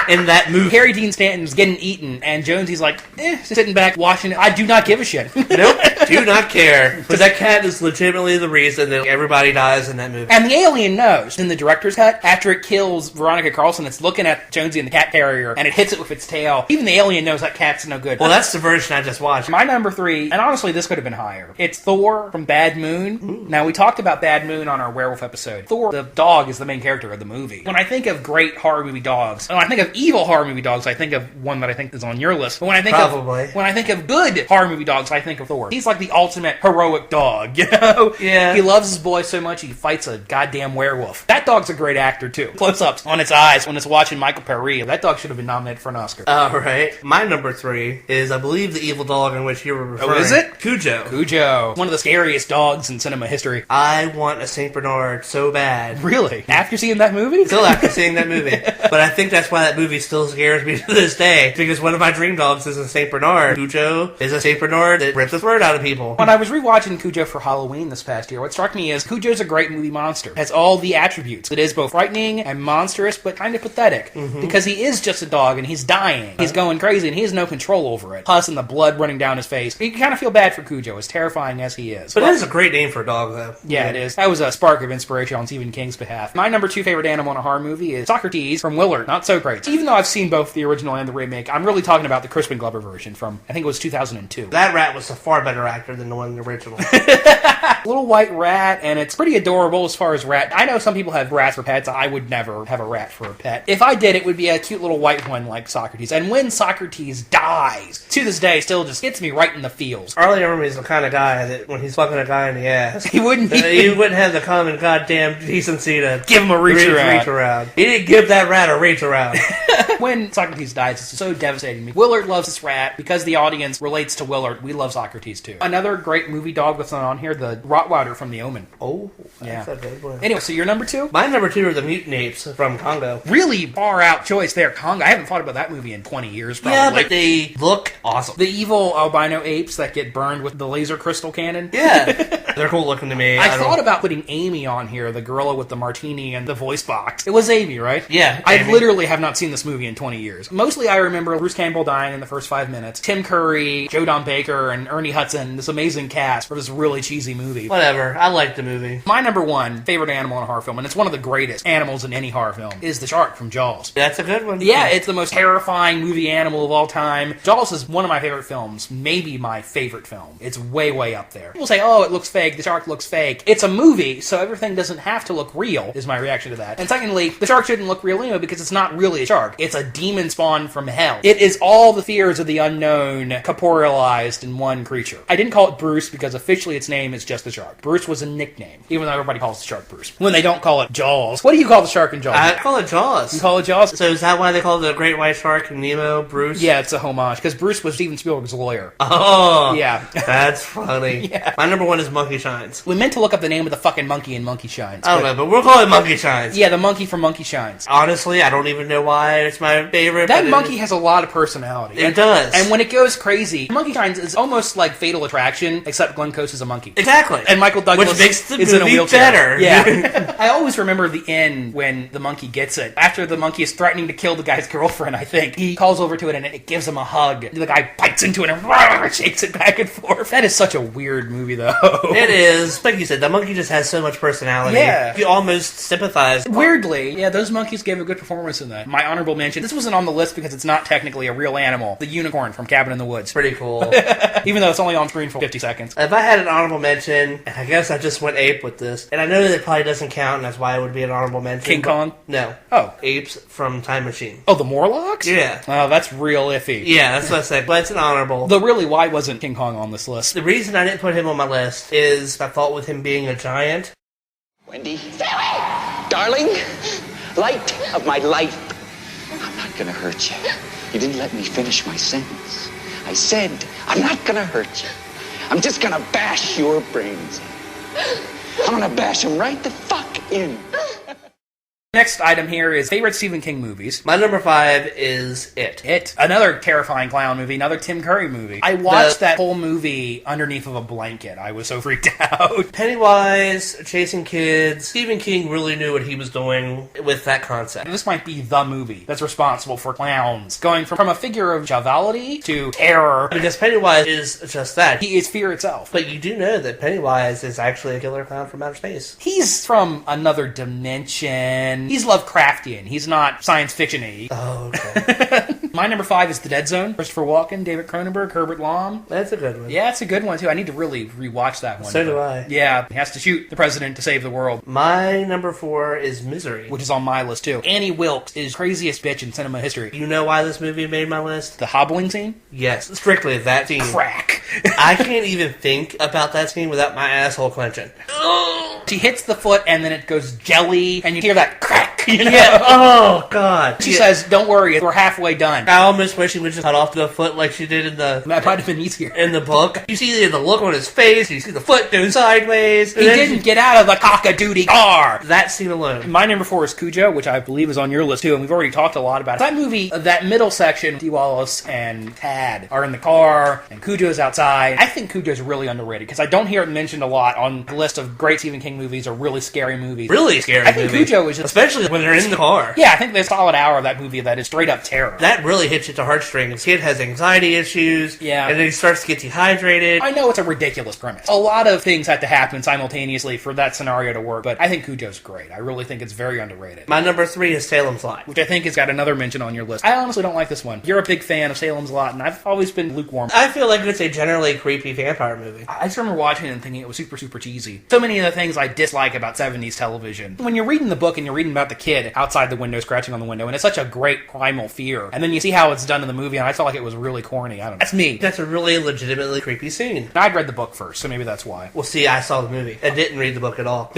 in that movie. Harry Dean Stanton's getting eaten, and Jonesy's like, sitting back watching it. I do not give a shit. Nope, do not care. But that cat is legitimately the reason that everybody dies in that movie. And the alien knows. In the director's cut, after it kills Veronica Carlson, it's looking at Jonesy and the cat carrier, and it hits it with its tail. Even the alien knows that cat's no good. Well, that's the version I just watched. My number 3, and honestly, this could have been higher. It's Thor from Bad Moon. Ooh. Now, we talked about Bad Moon on our werewolf episode. Thor, the dog, is the main character of the movie. When I think of great horror movie dogs, when I think of evil horror movie dogs, I think of one that I think is on your list. But when I think of good horror movie dogs, I think of Thor. He's like like the ultimate heroic dog, you know? Yeah. He loves his boy so much he fights a goddamn werewolf. That dog's a great actor, too. Close-ups on its eyes when it's watching Michael Perry. That dog should have been nominated for an Oscar. Alright. My number 3 is, I believe, the evil dog in which you were referring. Oh, is it? Cujo. Cujo. One of the scariest dogs in cinema history. I want a St. Bernard so bad. Really? After seeing that movie? Still after seeing that movie. But I think that's why that movie still scares me to this day. Because one of my dream dogs is a St. Bernard. Cujo is a St. Bernard that rips the throat out of people. When I was rewatching Cujo for Halloween this past year, what struck me is Cujo's a great movie monster. It has all the attributes. It is both frightening and monstrous, but kind of pathetic. Because he is just a dog and he's dying. He's going crazy and he has no control over it. Pus and the blood running down his face. You can kind of feel bad for Cujo, as terrifying as he is. But it is a great name for a dog, though. Yeah, it is. That was a spark of inspiration on Stephen King's behalf. My number 2 favorite animal in a horror movie is Socrates from Willard. Not so great. Even though I've seen both the original and the remake, I'm really talking about the Crispin Glover version from, I think it was 2002. That rat was a far better actor than the one in the original. Little white rat, and it's pretty adorable as far as rat. I know some people have rats for pets. I would never have a rat for a pet. If I did, it would be a cute little white one like Socrates. And when Socrates dies, to this day, still just gets me right in the feels. Arlie Ermey's the kind of guy that when he's fucking a guy in the ass, He wouldn't he wouldn't have the common goddamn decency to give him a reach around. He didn't give that rat a reach around. When Socrates dies, it's so devastating to me. Willard loves this rat. Because the audience relates to Willard, we love Socrates too. Another great movie dog that's not on here, the Rottweiler from The Omen. Oh, Yeah. that's a good one. Anyway, so your number 2? My number 2 are the mutant apes from Congo. Really far out choice there, Congo. I haven't thought about that movie in 20 years, probably. Yeah, but they look awesome. The evil albino apes that get burned with the laser crystal cannon. Yeah, they're cool looking to me. I thought about putting Amy on here, the gorilla with the martini and the voice box. It was Amy, right? Yeah, I Amy. literally have not seen this movie in 20 years. Mostly I remember Bruce Campbell dying in the first 5 minutes, Tim Curry, Joe Don Baker, and Ernie Hudson, this amazing cast for this really cheesy movie. Whatever, I like the movie. My number 1 favorite animal in a horror film, and it's one of the greatest animals in any horror film, is the shark from Jaws. That's a good one. Yeah, it's the most terrifying movie animal of all time. Jaws is one of my favorite films, maybe my favorite film. It's way, way up there. People say, oh, it looks fake, the shark looks fake. It's a movie, so everything doesn't have to look real, is my reaction to that. And secondly, the shark shouldn't look real anyway because it's not really a shark. It's a demon spawn from hell. It is all the fears of the unknown corporealized in one creature. I didn't call it Bruce because officially its name is just the shark. Bruce was a nickname, even though everybody calls the shark Bruce. When they don't call it Jaws. What do you call the shark in Jaws? I call it Jaws. You call it Jaws? So is that why they call the great white shark and Nemo Bruce? Yeah, it's a homage, because Bruce was Steven Spielberg's lawyer. Oh, Yeah. that's funny. Yeah. My number 1 is Monkey Shines. We meant to look up the name of the fucking monkey in Monkey Shines. I don't know, but we'll call it Monkey Shines. Yeah, the monkey from Monkey Shines. Honestly, I don't even know why it's my favorite. That but monkey has a lot of personality. It does. And when it goes crazy, Monkey Shines is almost like Fatal Attraction, except Glenn Close is a monkey. Exactly. And Michael Douglas Which makes the is in a movie wheelchair. better. Yeah. I always remember the end when the monkey gets it. After the monkey is threatening to kill the guy's girlfriend, I think, he calls over to it and it gives him a hug. The guy bites into it and shakes it back and forth. That is such a weird movie, though. It is. Like you said, the monkey just has so much personality. Yeah. You almost sympathize. Weirdly, yeah, those monkeys gave a good performance in that. My honorable mention, this wasn't on the list because it's not technically a real animal. The unicorn from Cabin in the Woods. Pretty cool. Even though it's only on screen for 50 seconds. If I had an honorable mention, and I guess I just went ape with this, and I know that it probably doesn't count, and that's why it would be an honorable mention. King but- Kong? No. Oh. Apes from Time Machine. Oh, the Morlocks? Yeah. Oh, that's real iffy. Yeah, that's what I said, but it's an honorable. Though really, why wasn't King Kong on this list? The reason I didn't put him on my list is I thought with him being a giant. Wendy. Darling, light of my life. I'm not gonna hurt you. You didn't let me finish my sentence. I said, I'm not gonna hurt you. I'm just gonna bash your brains in. I'm gonna bash them right the fuck in. Next item here is favorite Stephen King movies. My number 5 is It. It. Another terrifying clown movie, another Tim Curry movie. I watched that whole movie underneath of a blanket. I was so freaked out. Pennywise, chasing kids. Stephen King really knew what he was doing with that concept. This might be the movie that's responsible for clowns. Going from a figure of joviality to terror. Because Pennywise is just that. He is fear itself. But you do know that Pennywise is actually a killer clown from outer space. He's from another dimension. He's Lovecraftian. He's not science fiction-y. Oh, okay. My number 5 is The Dead Zone. Christopher Walken, David Cronenberg, Herbert Lom. That's a good one. Yeah, it's a good one, too. I need to really rewatch that one. So do I. Yeah, he has to shoot the president to save the world. My number 4 is Misery. Which is on my list, too. Annie Wilkes is craziest bitch in cinema history. You know why this movie made my list? The hobbling scene? Yes, strictly that scene. Crack. I can't even think about that scene without my asshole clenching. She hits the foot, and then it goes jelly, and you hear that crack. You know? Yeah. Oh, God. She says, don't worry, we're halfway done. I almost wish she would just cut off the foot like she did in That might have been easier. the book. You see the look on his face, you see the foot go sideways. He didn't get out of the cock-a-doodie car. That scene alone. My number 4 is Cujo, which I believe is on your list too, and we've already talked a lot about it. That movie, that middle section, Dee Wallace and Tad are in the car, and Cujo's outside. I think Cujo's really underrated, because I don't hear it mentioned a lot on the list of great Stephen King movies or really scary movies. Really scary I think movie. Cujo is just... Especially when they're in the car. Yeah, I think there's a solid hour of that movie that is straight up terror. That really hits you to heartstrings. Kid has anxiety issues. Yeah. And then he starts to get dehydrated. I know it's a ridiculous premise. A lot of things had to happen simultaneously for that scenario to work, but I think Cujo's great. I really think it's very underrated. My number 3 is Salem's Lot. Which I think has got another mention on your list. I honestly don't like this one. You're a big fan of Salem's Lot, and I've always been lukewarm. I feel like it's a generally creepy vampire movie. I just remember watching it and thinking it was super, super cheesy. So many of the things I dislike about 70s television. When you're reading the book and you're reading about the kid outside the window, scratching on the window, and it's such a great primal fear, and then you see how it's done in the movie, and I felt like it was really corny. I don't know. That's me. That's a really legitimately creepy scene. I'd read the book first, so maybe that's why. Well, see, I saw the movie. I didn't read the book at all.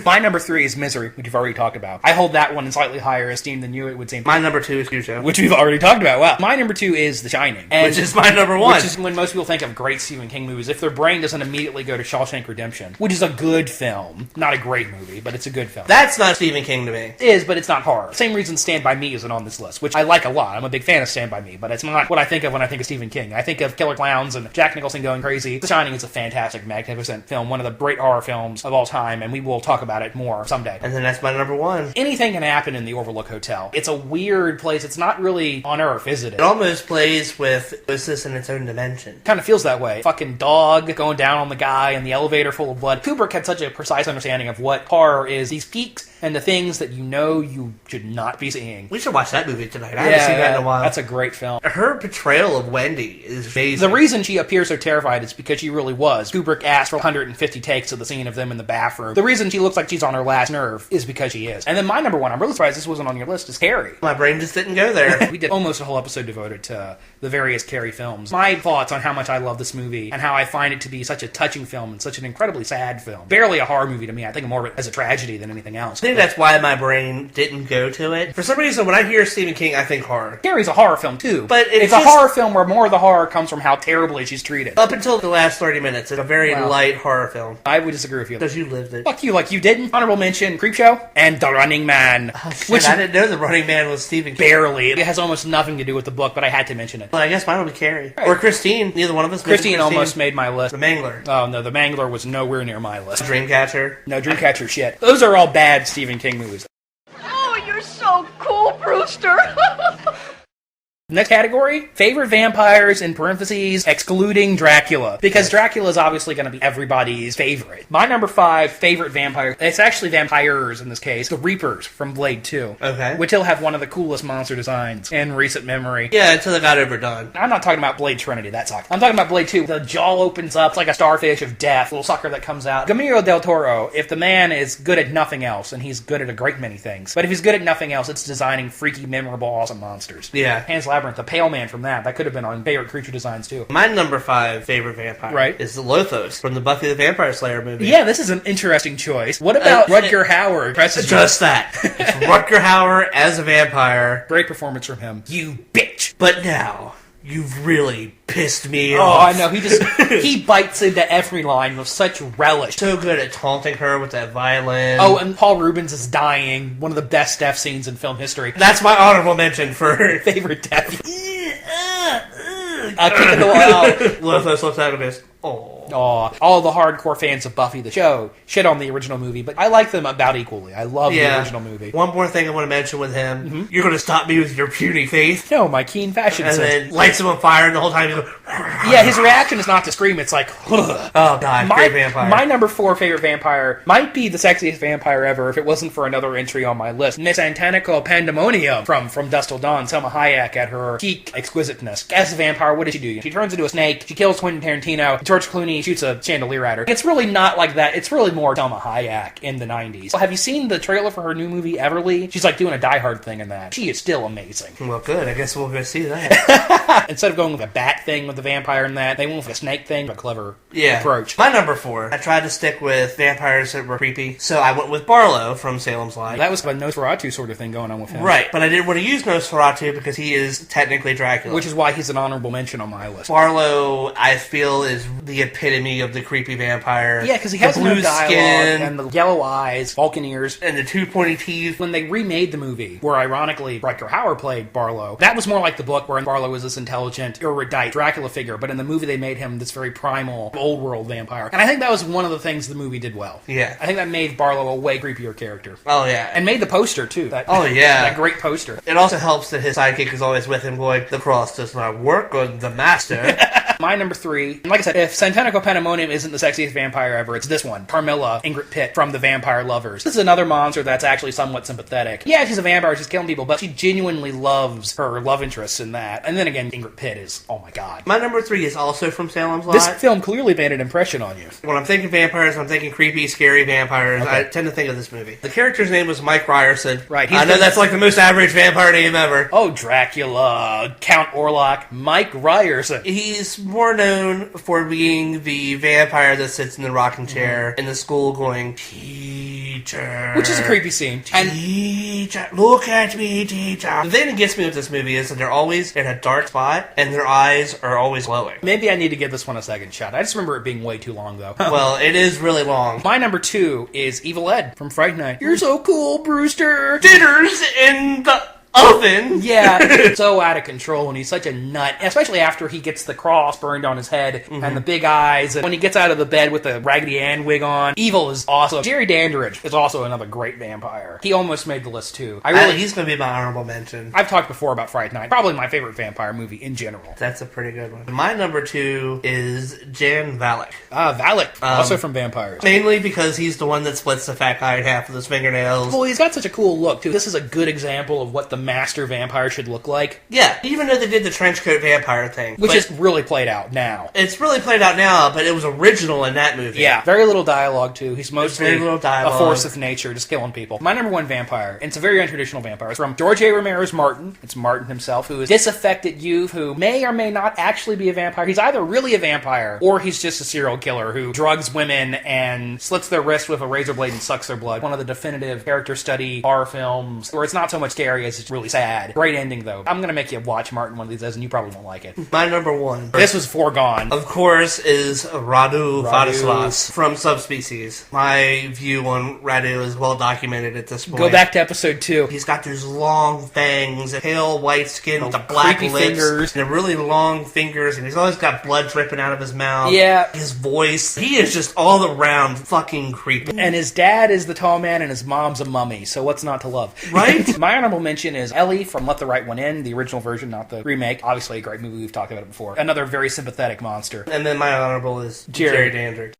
My number 3 is Misery, which you've already talked about. I hold that one in slightly higher esteem than you, it would seem. My number 2 is Cujo. Which we've already talked about. Wow. My number 2 is The Shining. Which is my number 1. Which is when most people think of great Stephen King movies, if their brain doesn't immediately go to Shawshank Redemption, which is a good film. Not a great movie, but it's a good film. That's not Stephen King to me. It is, but it's not horror. Same reason Stand By Me isn't on this list, which I like a lot. I'm a big fan of Stand By Me, but it's not what I think of when I think of Stephen King. I think of Killer Clowns and Jack Nicholson going crazy. The Shining is a fantastic, magnificent film, one of the great horror films of all time, and we will talk about it more someday. And then that's my number 1. Anything can happen in the Overlook Hotel. It's a weird place. It's not really on Earth, is it? It almost plays with this in its own dimension. Kind of feels that way. Fucking dog going down on the guy in the elevator full of blood. Kubrick had such a precise understanding of what horror is. These peaks and the things that you know you should not be seeing. We should watch that movie tonight. I haven't seen that in a while. That's a great film. Her portrayal of Wendy is amazing. The reason she appears so terrified is because she really was. Kubrick asked for 150 takes of the scene of them in the bathroom. The reason she looks like she's on her last nerve is because she is. And then my number 1, I'm really surprised this wasn't on your list, is Carrie. My brain just didn't go there. We did almost a whole episode devoted to the various Carrie films. My thoughts on how much I love this movie and how I find it to be such a touching film and such an incredibly sad film. Barely a horror movie to me. I think more of it as a tragedy than anything else. I think that's why my brain didn't go to it. For some reason, when I hear Stephen King, I think horror. Carrie's a horror film too. But it's a horror film where more of the horror comes from how terribly she's treated. Up until the last 30 minutes, it's a very light horror film. I would disagree with you. Because you lived it. Fuck you, like you didn't. Honorable mention, Creepshow and The Running Man. Oh, shit, I didn't know The Running Man was Stephen King. Barely. It has almost nothing to do with the book, but I had to mention it. Well, I guess mine would be Carrie. Right. Or Christine. Neither one of us. Christine almost made my list. The Mangler. Oh, no, The Mangler was nowhere near my list. Dreamcatcher. No, Dreamcatcher shit. Those are all bad Stephen King movies. Oh, you're so cool, Brewster. Next category, favorite vampires, in parentheses, excluding Dracula. Because Dracula is obviously going to be everybody's favorite. My number 5 favorite vampire, it's actually vampires in this case, the Reapers from Blade 2. Okay. Which will have one of the coolest monster designs in recent memory. Yeah, until it got overdone. I'm not talking about Blade Trinity, that sucks. I'm talking about Blade 2. The jaw opens up, it's like a starfish of death, little sucker that comes out. Guillermo del Toro, if the man is good at nothing else, and he's good at a great many things, but if he's good at nothing else, it's designing freaky, memorable, awesome monsters. Yeah. Pan's Labyrinth, the Pale Man from that could have been on favorite creature designs too. My number 5 favorite vampire is the Lothos from the Buffy the Vampire Slayer movie. Yeah, this is an interesting choice. What about Rutger Hauer? Just that. It's Rutger Hauer as a vampire. Great performance from him. You bitch! But now, you've really pissed me off. Oh, I know. He bites into every line with such relish. So good at taunting her with that violin. Oh, and Paul Rubens is dying. One of the best death scenes in film history. That's my honorable mention for favorite death. Kick in the wall. Lothos looks out of this. Oh. All the hardcore fans of Buffy the show shit on the original movie, but I like them about equally. I love the original movie. One more thing I want to mention with him. You're going to stop me with your puny faith? No, my keen fashion and sense. Then lights him on fire, and the whole time he's going... Yeah, his reaction is not to scream, it's like... Ugh. Oh, God, great vampire. My number 4 favorite vampire might be the sexiest vampire ever if it wasn't for another entry on my list. Miss Antanico Pandemonium from Dusk Till Dawn, Selma Hayek at her peak exquisiteness. As a vampire, what does she do? She turns into a snake, she kills Quentin Tarantino, George Clooney shoots a chandelier at her. It's really not like that. It's really more Selma Hayek in the 90s. Well, have you seen the trailer for her new movie, Everly? She's like doing a Die Hard thing in that. She is still amazing. Well, good. I guess we'll go see that. Instead of going with a bat thing with the vampire in that, they went with a snake thing, a clever approach. My number 4. I tried to stick with vampires that were creepy, so I went with Barlow from Salem's Lot. That was a Nosferatu sort of thing going on with him. Right, but I didn't want to use Nosferatu because he is technically Dracula. Which is why he's an honorable mention on my list. Barlow, I feel, is the epitome of the creepy vampire. Yeah, because he has blue no dialogue, skin, and the yellow eyes, Vulcan ears, and the 2 pointy teeth. When they remade the movie, where ironically Rutger Hauer played Barlow, that was more like the book where Barlow was this intelligent, erudite Dracula figure, but in the movie they made him this very primal, old world vampire. And I think that was one of the things the movie did well. Yeah. I think that made Barlow a way creepier character. Oh, yeah. And made the poster, too. That great poster. It also helps that his sidekick is always with him going, the cross does not work on the master. My number 3, and like I said, if Santanico Pandemonium isn't the sexiest vampire ever, it's this one. Carmilla, Ingrid Pitt from The Vampire Lovers. This is another monster that's actually somewhat sympathetic. Yeah, she's a vampire, she's killing people, but she genuinely loves her love interests in that. And then again, Ingrid Pitt is, oh my god. My number 3 is also from Salem's Lot. This film clearly made an impression on you. When I'm thinking vampires, I'm thinking creepy, scary vampires. Okay. I tend to think of this movie. The character's name was Mike Ryerson. Right. I know that's like the most average vampire name ever. Oh, Dracula, Count Orlok, Mike Ryerson. He's more known for being the vampire that sits in the rocking chair in the school going, teacher. Which is a creepy scene. Teacher, look at me, teacher. The thing that gets me with this movie is that they're always in a dark spot and their eyes are always glowing. Maybe I need to give this one a second shot. I just remember it being way too long, though. Well, it is really long. My number 2 is Evil Ed from Fright Night. You're so cool, Brewster. Dinner's in the oven. Yeah, so out of control, and he's such a nut, especially after he gets the cross burned on his head and the big eyes, and when he gets out of the bed with the Raggedy Ann wig on. Evil is awesome. Jerry Dandridge is also another great vampire. He almost made the list too. He's going to be my honorable mention. I've talked before about Fright Night. Probably my favorite vampire movie in general. That's a pretty good one. My number 2 is Jan Valek. Valek, also from Vampires. Mainly because he's the one that splits the fat guy in half with his fingernails. Well, he's got such a cool look too. This is a good example of what the master vampire should look like. Yeah, even though they did the trench coat vampire thing. Which is really played out now. It's really played out now, but it was original in that movie. Yeah, very little dialogue too. He's mostly a force of nature, just killing people. My number 1 vampire, and it's a very untraditional vampire. It's from George A. Romero's Martin. It's Martin himself, who is a disaffected youth who may or may not actually be a vampire. He's either really a vampire, or he's just a serial killer who drugs women and slits their wrists with a razor blade and sucks their blood. One of the definitive character study horror films, where it's not so much scary as it's really sad. Great ending, though. I'm going to make you watch Martin one of these days, and you probably won't like it. My number 1. This was foregone. Of course, is Radu Vadislas from Subspecies. My view on Radu is well documented at this point. Go back to episode 2. He's got those long fangs, and pale white skin with the black lips, fingers, and really long fingers, and he's always got blood dripping out of his mouth. Yeah. His voice. He is just all around fucking creepy. And his dad is the tall man, and his mom's a mummy, so what's not to love? Right? My honorable mention is Ellie from Let the Right One In, the original version, not the remake. Obviously a great movie, we've talked about it before. Another very sympathetic monster. And then my honorable is Jerry Dandridge.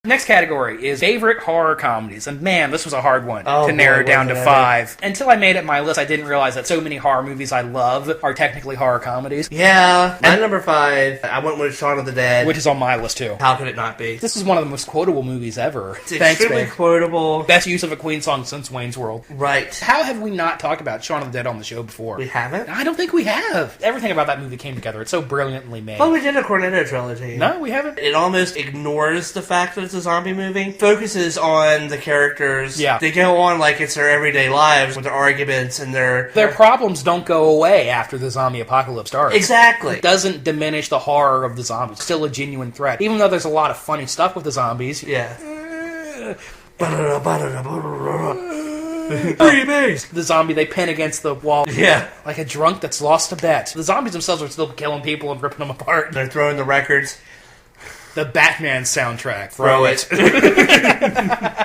Next category is favorite horror comedies. And man, this was a hard one to narrow down to 5. Until I made it my list, I didn't realize that so many horror movies I love are technically horror comedies. Yeah. My number 5, I went with Shaun of the Dead. Which is on my list, too. How could it not be? This is one of the most quotable movies ever. It's extremely quotable. Best use of a Queen song since Wayne's World. Right. How have we not talked about Shaun of the Dead on the show before? We haven't? I don't think we have. Everything about that movie came together. It's so brilliantly made. Well, we did a Cornetto trilogy. No, we haven't. It almost ignores the fact that it's a zombie movie. Focuses on the characters. Yeah. They go on like it's their everyday lives with their arguments and their problems don't go away after the zombie apocalypse starts. Exactly. It doesn't diminish the horror of the zombies. It's still a genuine threat. Even though there's a lot of funny stuff with the zombies. Yeah. Freebase! The zombie they pin against the wall. Yeah. Like a drunk that's lost a bet. The zombies themselves are still killing people and ripping them apart. They're throwing the records. The Batman soundtrack. Throw it.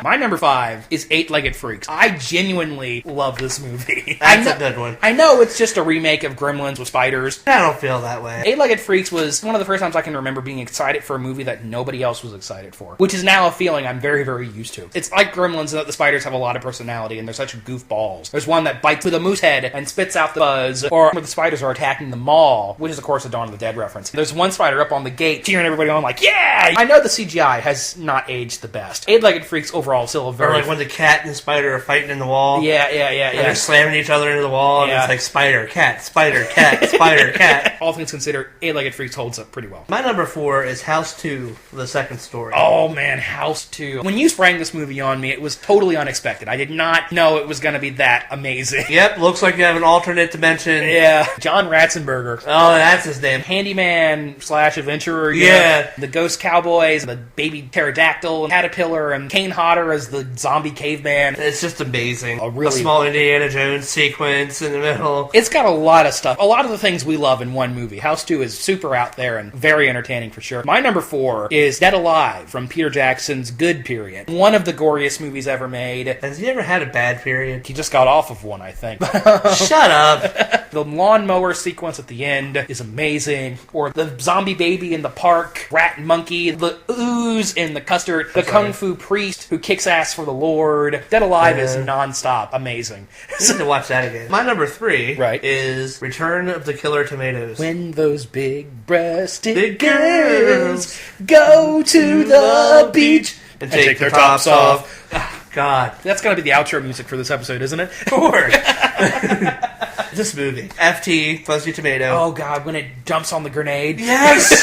My number 5 is Eight-Legged Freaks. I genuinely love this movie. That's a good one. I know it's just a remake of Gremlins with spiders. I don't feel that way. Eight-Legged Freaks was one of the first times I can remember being excited for a movie that nobody else was excited for, which is now a feeling I'm very, very used to. It's like Gremlins in that the spiders have a lot of personality and they're such goofballs. There's one that bites with a moose head and spits out the buzz, or the spiders are attacking the mall, which is of course a Dawn of the Dead reference. There's one spider up on the gate cheering everybody on like, yeah! I know the CGI has not aged the best. Eight-Legged Freaks overall still a very... Or like when the cat and the spider are fighting in the wall. Yeah. And they're slamming each other into the wall, and it's like spider, cat, spider, cat, spider, cat. All things considered, Eight-Legged Freaks holds up pretty well. My number 4 is House 2, the second story. Oh man, House 2. When you sprang this movie on me, it was totally unexpected. I did not know it was going to be that amazing. Yep, looks like you have an alternate dimension. Yeah. John Ratzenberger. Oh, that's his name. Handyman / adventurer. Yeah. The ghost cowboys, the baby pterodactyl and caterpillar, and Kane Hodder as the zombie caveman. It's just amazing. Really... A small Indiana Jones sequence in the middle. It's got a lot of stuff. A lot of the things we love in one movie. House 2 is super out there and very entertaining for sure. My number 4 is Dead Alive from Peter Jackson's Good Period. One of the goriest movies ever made. Has he ever had a bad period? He just got off of one, I think. Shut up. The lawnmower sequence at the end is amazing. Or the zombie baby in the park, rat and monkey, the ooze in the custard, the kung fu priest who kicks ass for the Lord. Dead Alive is non-stop amazing. I need to watch that again. My number 3 Right. is Return of the Killer Tomatoes. When those big-breasted girls go to the beach and take their tops off. Oh, God. That's going to be the outro music for this episode, isn't it? Of course. This movie. FT, Fuzzy Tomato. Oh, God, when it jumps on the grenade. Yes!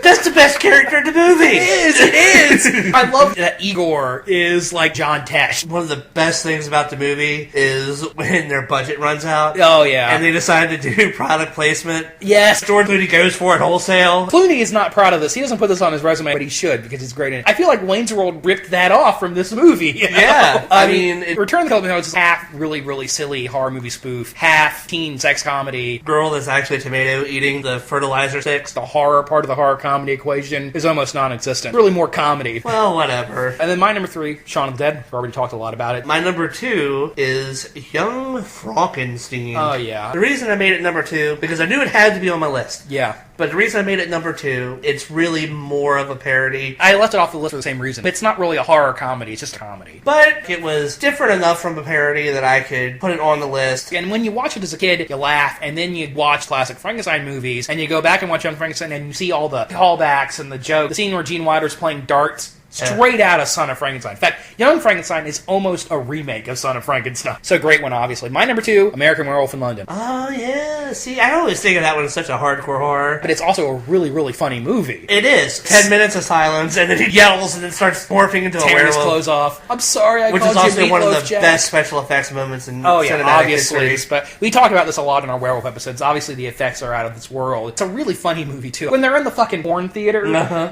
That's the best character in the movie! It is! I love that Igor is like John Tesh. One of the best things about the movie is when their budget runs out. Oh, yeah. And they decide to do product placement. Yes. George Clooney goes for it wholesale. Clooney is not proud of this. He doesn't put this on his resume, but he should because he's great in it. I feel like Wayne's World ripped that off from this movie. You know? Yeah. I mean... Return of the Killer Tomatoes is half really, really silly horror movie spoof, half teen sex comedy. Girl that's actually a tomato eating the fertilizer sticks. The horror part of the horror comedy equation is almost non-existent. Really more comedy. Well, whatever. And then my number 3, Shaun of the Dead. We already talked a lot about it. My number 2 is Young Frankenstein. Oh, yeah. The reason I made it number 2, because I knew it had to be on my list. Yeah. But the reason I made it number 2, it's really more of a parody. I left it off the list for the same reason. It's not really a horror comedy, it's just a comedy. But it was different enough from a parody that I could put it on the list. And when you watch it as a kid, you laugh, and then you watch classic Frankenstein movies, and you go back and watch Young Frankenstein, and you see all the callbacks and the jokes. The scene where Gene Wilder's playing darts. Straight out of Son of Frankenstein. In fact, Young Frankenstein is almost a remake of Son of Frankenstein. So great one, obviously. My number 2, American Werewolf in London. Oh, yeah. See, I always think of that one as such a hardcore horror. But it's also a really, really funny movie. It is. 10 minutes of silence, and then he yells, and then starts morphing into a Tearing his werewolf. clothes off. I'm sorry I Which called is also you one of the Meatloaf Jack. best special effects moments in cinematic obviously. history. But we talk about this a lot in our werewolf episodes. Obviously, the effects are out of this world. It's a really funny movie, too. When they're in the fucking porn theater,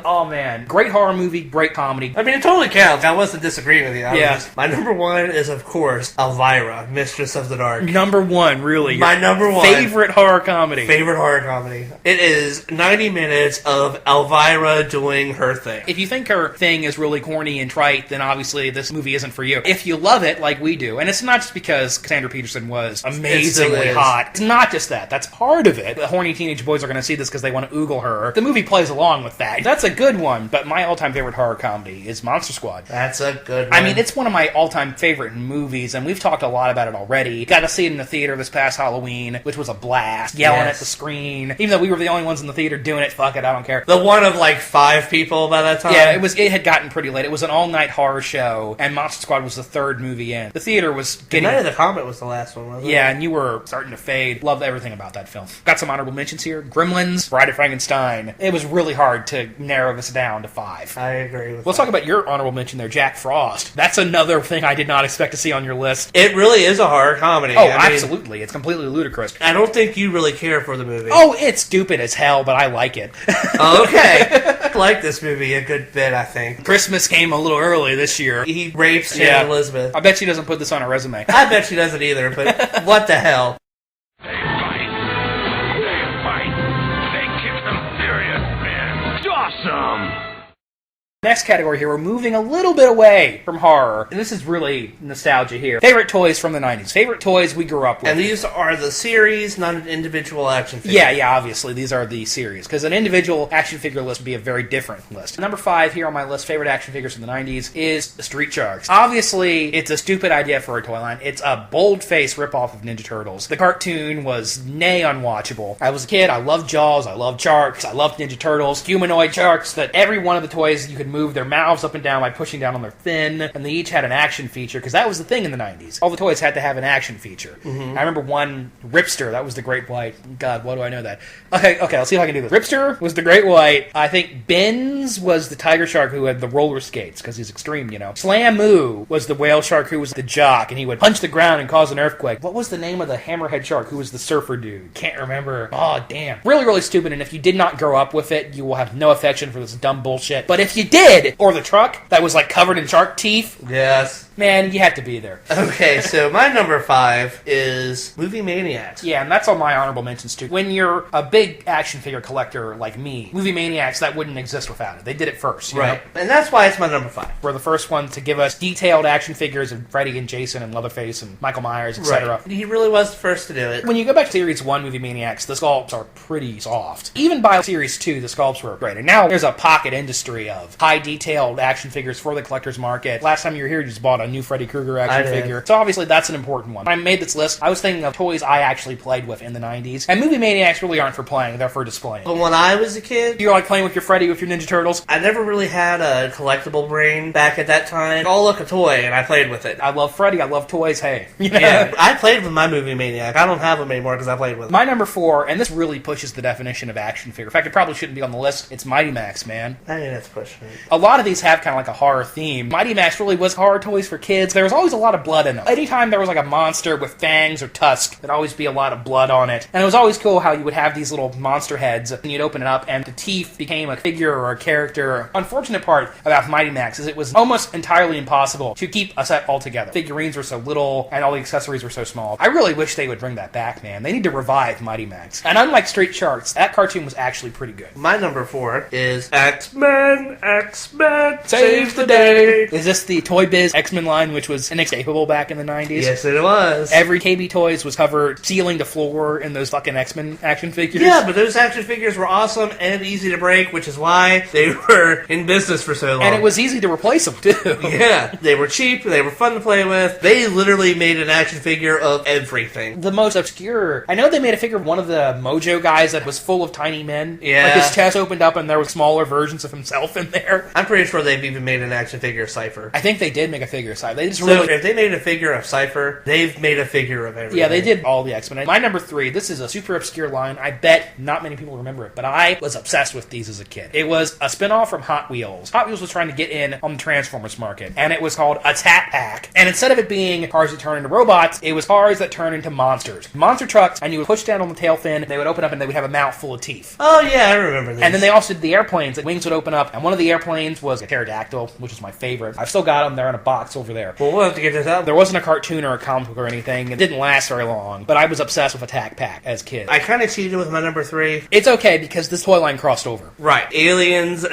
oh, man. Great horror movie, great comedy. I mean, it totally counts. I wasn't disagreeing with you. Yeah. My number 1 is, of course, Elvira, Mistress of the Dark. Number 1, really. My number 1. Favorite horror comedy. Favorite horror comedy. It is 90 minutes of Elvira doing her thing. If you think her thing is really corny and trite, then obviously this movie isn't for you. If you love it, like we do, and it's not just because Cassandra Peterson was amazingly hot. It's not just that. That's part of it. The horny teenage boys are going to see this because they want to oogle her. The movie plays along with that. That's a good one, but my all-time favorite horror comedy is Monster Squad. That's a good one. I mean, it's one of my all-time favorite movies, and we've talked a lot about it already. Got to see it in the theater this past Halloween, which was a blast. Yelling at the screen. Even though we were the only ones in the theater doing it, fuck it, I don't care. The one of like 5 people by that time? Yeah, it had gotten pretty late. It was an all-night horror show, and Monster Squad was the third movie in. The theater was getting... Night of the Comet was the last one, wasn't it? Yeah, and you were starting to fade. Loved everything about that film. Got some honorable mentions here. Gremlins, Bride of Frankenstein. It was really hard to narrow this down to 5. I agree with Let's talk about your honorable mention there, Jack Frost. That's another thing I did not expect to see on your list. It really is a horror comedy. Oh, absolutely. It's completely ludicrous. I don't think you really care for the movie. Oh, it's stupid as hell, but I like it. Okay. Chuck liked this movie a good bit, I think. Christmas came a little early this year. He rapes Shannon Elizabeth. I bet she doesn't put this on her resume. I bet she doesn't either, but what the hell? They fight. They fight. They kick some serious man. Awesome. Next category here, we're moving a little bit away from horror. And this is really nostalgia here. Favorite toys from the 90s. Favorite toys we grew up with. And these are the series, not an individual action figure. Yeah, obviously. These are the series. Because an individual action figure list would be a very different list. Number 5 here on my list, favorite action figures from the 90s, is the Street Sharks. Obviously, it's a stupid idea for a toy line. It's a bold-faced ripoff of Ninja Turtles. The cartoon was nay unwatchable. I was a kid, I loved Jaws, I loved Sharks, I loved Ninja Turtles, humanoid sharks, that every one of the toys you could move their mouths up and down by pushing down on their fin, and they each had an action feature, because that was the thing in the 90s. All the toys had to have an action feature. I remember one, Ripster, that was the Great White. God, why do I know that? Okay, let's see if I can do this. Ripster was the Great White. I think Benz was the tiger shark who had the roller skates, because he's extreme, you know. Slamoo was the whale shark who was the jock, and he would punch the ground and cause an earthquake. What was the name of the hammerhead shark who was the surfer dude? Can't remember. Oh, damn. Really, really stupid, and if you did not grow up with it, you will have no affection for this dumb bullshit. But if you did, or the truck that was like covered in shark teeth. Yes. Man, you had to be there. Okay, so my number 5 is Movie Maniacs. Yeah, and that's on my honorable mentions too. When you're a big action figure collector like me, Movie Maniacs, that wouldn't exist without it. They did it first, you know? And that's why it's my number 5. We're the first one to give us detailed action figures of Freddy and Jason and Leatherface and Michael Myers, etc. Right. He really was the first to do it. When you go back to Series 1 Movie Maniacs, the sculpts are pretty soft. Even by Series 2, the sculpts were great. And now there's a pocket industry of high-detailed action figures for the collector's market. Last time you were here, you just bought a new Freddy Krueger action figure. So obviously that's an important one. When I made this list, I was thinking of toys I actually played with in the 90s. And Movie Maniacs really aren't for playing, they're for displaying. But when I was a kid, You're like playing with your Freddy, with your Ninja Turtles. I never really had a collectible brain back at that time. Oh, look, a toy, and I played with it. I love Freddy, I love toys, hey. You know? Yeah, I played with my Movie Maniac. I don't have them anymore because I played with them. My number 4, and this really pushes the definition of action figure. In fact, it probably shouldn't be on the list. It's Mighty Max, man. I mean, that's pushing it. A lot of these have kind of like a horror theme. Mighty Max really was horror toys for kids. There was always a lot of blood in them. Anytime there was like a monster with fangs or tusks, there'd always be a lot of blood on it. And it was always cool how you would have these little monster heads, and you'd open it up, and the teeth became a figure or a character. Unfortunate part about Mighty Max is it was almost entirely impossible to keep a set all together. Figurines were so little, and all the accessories were so small. I really wish they would bring that back, man. They need to revive Mighty Max. And unlike Street Sharks, that cartoon was actually pretty good. My number 4 is X-Men, Save the day! Is this the Toy Biz X-Men line, which was inescapable back in the 90s? Yes, it was. Every KB Toys was covered ceiling to floor in those fucking X-Men action figures. Yeah, but those action figures were awesome and easy to break, which is why they were in business for so long. And it was easy to replace them, too. Yeah, they were cheap, they were fun to play with. They literally made an action figure of everything. The most obscure... I know they made a figure of one of the Mojo guys that was full of tiny men. Yeah. Like his chest opened up and there were smaller versions of himself in there. I'm pretty sure they've even made an action figure of Cypher. I think they did make a figure of Cypher. They just So really... if they made a figure of Cypher, they've made a figure of everything. Yeah, they did all the X-Men. My number 3, this is a super obscure line. I bet not many people remember it, but I was obsessed with these as a kid. It was a spin-off from Hot Wheels. Hot Wheels was trying to get in on the Transformers market, and it was called a Tat Pack. And instead of it being cars that turn into robots, it was cars that turn into monsters. Monster trucks, and you would push down on the tail fin, they would open up, and they would have a mouth full of teeth. Oh, yeah, I remember this. And then they also did the airplanes. The wings would open up, and one of the airplanes was a pterodactyl, which was my favorite. I've still got them. They're in a box over there. Well, we'll have to get this out. There wasn't a cartoon or a comic book or anything. It didn't last very long, but I was obsessed with Attack Pack as a kid. I kind of cheated with my number 3. It's okay because this toy line crossed over. Right. Aliens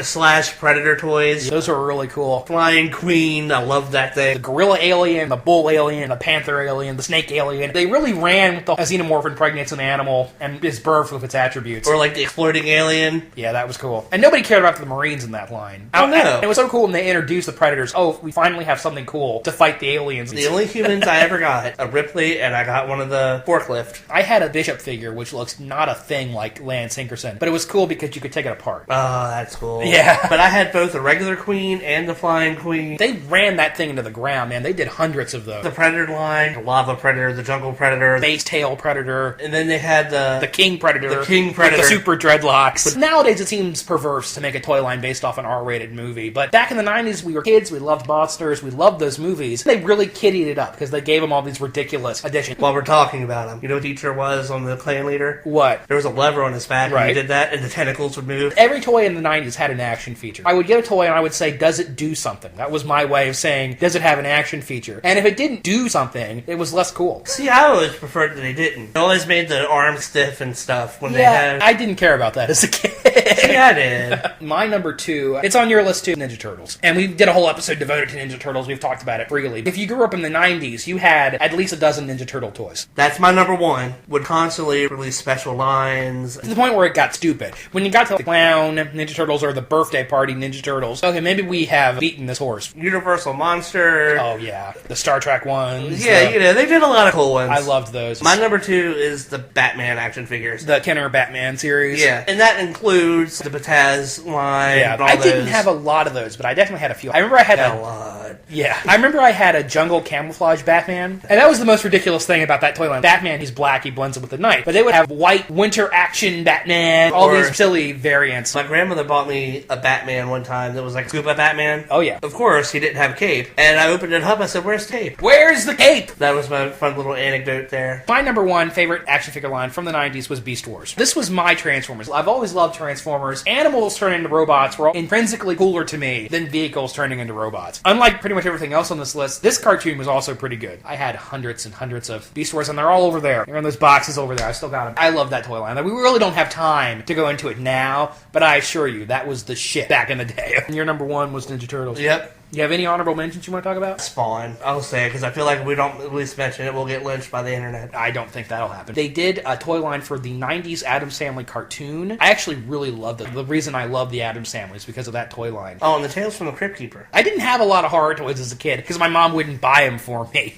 / Predator toys. Those are really cool. Flying Queen. I love that The thing. gorilla alien, the bull alien, the panther alien, the snake alien. They really ran with the xenomorph impregnates an animal and is birthed with its attributes. Or like the exploding alien. Yeah, that was cool. And nobody cared about the Marines in that line. Oh, no. And it was so cool when they introduced the Predators. Oh, we finally have something cool to fight the aliens. The only humans I ever got, a Ripley, and I got one of the forklift. I had a Bishop figure, which looks not a thing like Lance Hinkerson, but it was cool because you could take it apart. Oh, that's cool. Yeah. But I had both the regular Queen and the Flying Queen. They ran that thing into the ground, man. They did hundreds of those. The Predator line, the Lava Predator, the Jungle Predator. Base Tail Predator. And then they had The King Predator. The King Predator. With the super dreadlocks. But nowadays it seems perverse to make a toy line based off an R-rated movie. But back in the 90s, we were kids, we loved monsters, we loved those movies, they really kiddied it up because they gave them all these ridiculous additions. While we're talking about him, you know what teacher was on the clan leader? What? There was a lever on his back, Right. and he did that, and the tentacles would move. Every toy in the 90s had an action feature. I would get a toy and I would say, does it do something? That was my way of saying, does it have an action feature? And if it didn't do something, it was less cool. See, I always preferred that they didn't. They always made the arms stiff and stuff when they Yeah, had... I didn't care about that as a kid. See, I did. My number 2, it's on your list too, Ninja Turtles. And we did a whole episode devoted to Ninja Turtles. We've talked about it freely. If you grew up in the 90s, you had at least a dozen Ninja Turtle toys. That's my number 1. Would constantly release special lines. To the point where it got stupid. When you got to the Clown Ninja Turtles or the Birthday Party Ninja Turtles, okay, maybe we have beaten this horse. Universal Monster. Oh, yeah. The Star Trek ones. Yeah, you know, they did a lot of cool ones. I loved those. My number 2 is the Batman action figures. The Kenner Batman series. Yeah, and that includes the Bataz line. Yeah, and all I didn't those. have a lot of those, but I definitely had a few. I remember I had A lot. Yeah. I remember I had a jungle camouflage Batman, and that was the most ridiculous thing about that toy line. Batman, he's black, he blends it with the night. But they would have white winter action Batman, all these silly variants. My grandmother bought me a Batman one time that was like Scuba Batman. Oh, yeah. Of course, he didn't have a cape. And I opened it up, I said, where's the cape? Where's the cape? That was my fun little anecdote there. My number 1 favorite action figure line from the 90s was Beast Wars. This was my Transformers. I've always loved Transformers. Animals turning into robots were intrinsically cooler to me than vehicles turning into robots. Unlike pretty much everything else on this list, this cartoon was also pretty good. I had hundreds and hundreds of Beast Wars, and they're all over there. They're in those boxes over there. I still got them. I love that toy line. We really don't have time to go into it now, but I assure you, that was the shit back in the day. And your number 1 was Ninja Turtles. Yep. You have any honorable mentions you want to talk about? Spawn. I'll say it, because I feel like if we don't at least mention it, we'll get lynched by the internet. I don't think that'll happen. They did a toy line for the 90s Addams Family cartoon. I actually really loved it. The reason I love the Addams Family is because of that toy line. Oh, and the Tales from the Crypt Keeper. I didn't have a lot of horror toys as a kid because my mom wouldn't buy them for me.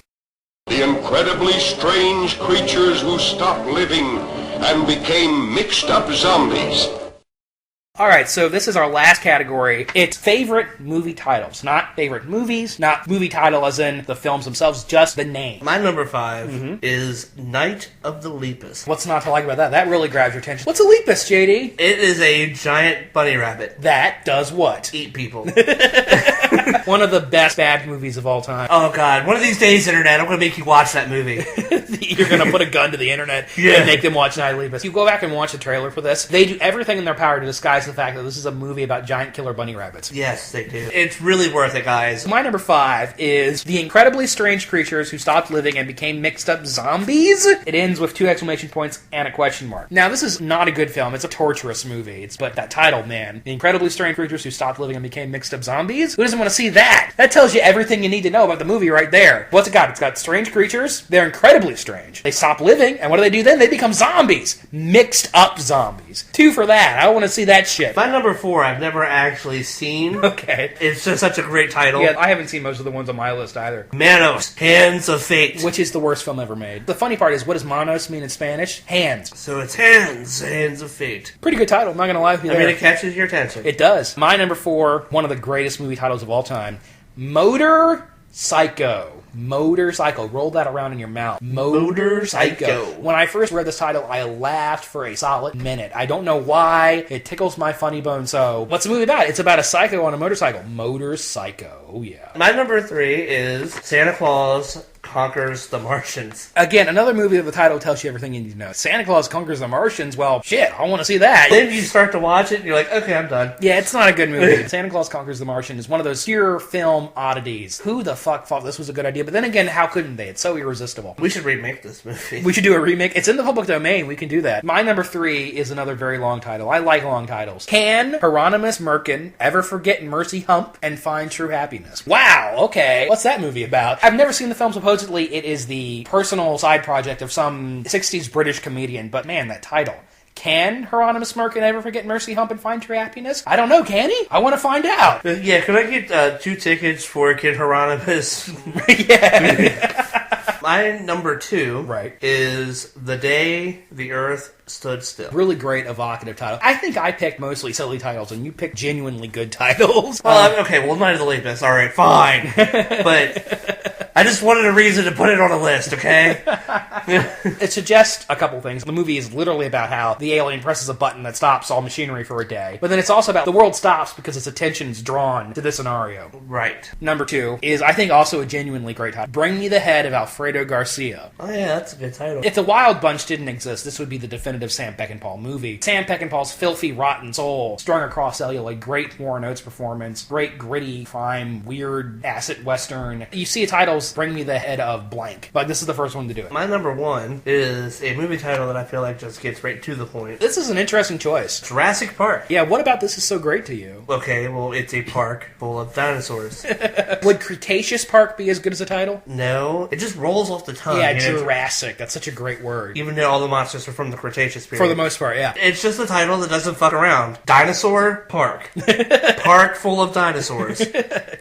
The incredibly strange creatures who stopped living and became mixed-up zombies. Alright, so this is our last category. It's favorite movie titles. Not favorite movies, not movie title as in the films themselves, just the name. My number 5 is Night of the Lepus. What's not to like about that? That really grabs your attention. What's a lepus, JD? It is a giant bunny rabbit. That does what? Eat people. One of the best bad movies of all time. Oh, God. One of these days, Internet, I'm going to make you watch that movie. You're going to put a gun to the internet and make them watch Night of the Lepus. You go back and watch the trailer for this, they do everything in their power to disguise the fact that this is a movie about giant killer bunny rabbits. Yes, they do. It's really worth it, guys. My number 5 is the incredibly strange creatures who stopped living and became mixed up zombies. It ends with 2 exclamation points and a question mark. Now, this is not a good film. It's a torturous movie. But that title, man. The incredibly strange creatures who stopped living and became mixed up zombies? Who doesn't want to see that? That tells you everything you need to know about the movie right there. What's it got? It's got strange creatures. They're incredibly strange. They stop living, and what do then? They become zombies. Mixed up zombies. 2 for that. I want to see that shit. My number 4, I've never actually seen. Okay. It's just such a great title. Yeah, I haven't seen most of the ones on my list either. Manos, Hands of Fate. Which is the worst film ever made. The funny part is, what does Manos mean in Spanish? Hands. So it's Hands of Fate. Pretty good title, I'm not gonna lie with you I there. mean, it catches your attention. It does. My number 4, one of the greatest movie titles of all time, Motorcycle. Motorcycle. Roll that around in your mouth. Motorcycle. When I first read this title, I laughed for a solid minute. I don't know why. It tickles my funny bone. So, what's the movie about? It's about a psycho on a motorcycle. Motorcycle. Oh, yeah. My number 3 is Santa Claus Conquers the Martians. Again, another movie that the title tells you everything you need to know. Santa Claus Conquers the Martians. Well, shit, I want to see that. Then you start to watch it, and you're like, okay, I'm done. Yeah, it's not a good movie. Santa Claus Conquers the Martian is one of those pure film oddities. Who the fuck thought this was a good idea? But then again, how couldn't they? It's so irresistible. We should remake this movie. We should do a remake. It's in the public domain. We can do that. My number 3 is another very long title. I like long titles. Can Hieronymus Merkin ever forget Mercy Hump and find true happiness? Wow, okay. What's that movie about? I've never seen the film. Supposedly, it is the personal side project of some 60s British comedian, but man, that title. Can Hieronymus Merkin ever forget Mercy Hump and find true happiness? I don't know, can he? I want to find out. Yeah, could I get 2 tickets for Kid Hieronymus? Yeah. My number 2 Right. is The Day the Earth Stood Still. Really great, evocative title. I think I picked mostly silly titles, and you picked genuinely good titles. Well, okay, well, Night of the Lepus, alright, fine. But I just wanted a reason to put it on a list, okay? It suggests a couple things. The movie is literally about how the alien presses a button that stops all machinery for a day. But then it's also about the world stops because its attention is drawn to this scenario. Right. Number 2 is, I think, also a genuinely great title. Bring Me the Head of Alfredo Garcia. Oh yeah, that's a good title. If the Wild Bunch didn't exist, this would be the definitive Sam Peckinpah movie. Sam Peckinpah's filthy, rotten soul, strung across celluloid, great Warren Oates performance, great gritty crime, weird acid western. You see titles, Bring Me the Head of blank. But this is the first one to do it. My number 1 is a movie title that I feel like just gets right to the point. This is an interesting choice. Jurassic Park. Yeah, what about this is so great to you? Okay, well, it's a park full of dinosaurs. Would Cretaceous Park be as good as a title? No, it just rolls off the tongue. Yeah, Jurassic. That's such a great word. Even though all the monsters are from the Cretaceous period. For the most part, yeah. It's just a title that doesn't fuck around. Dinosaur Park. Park full of dinosaurs.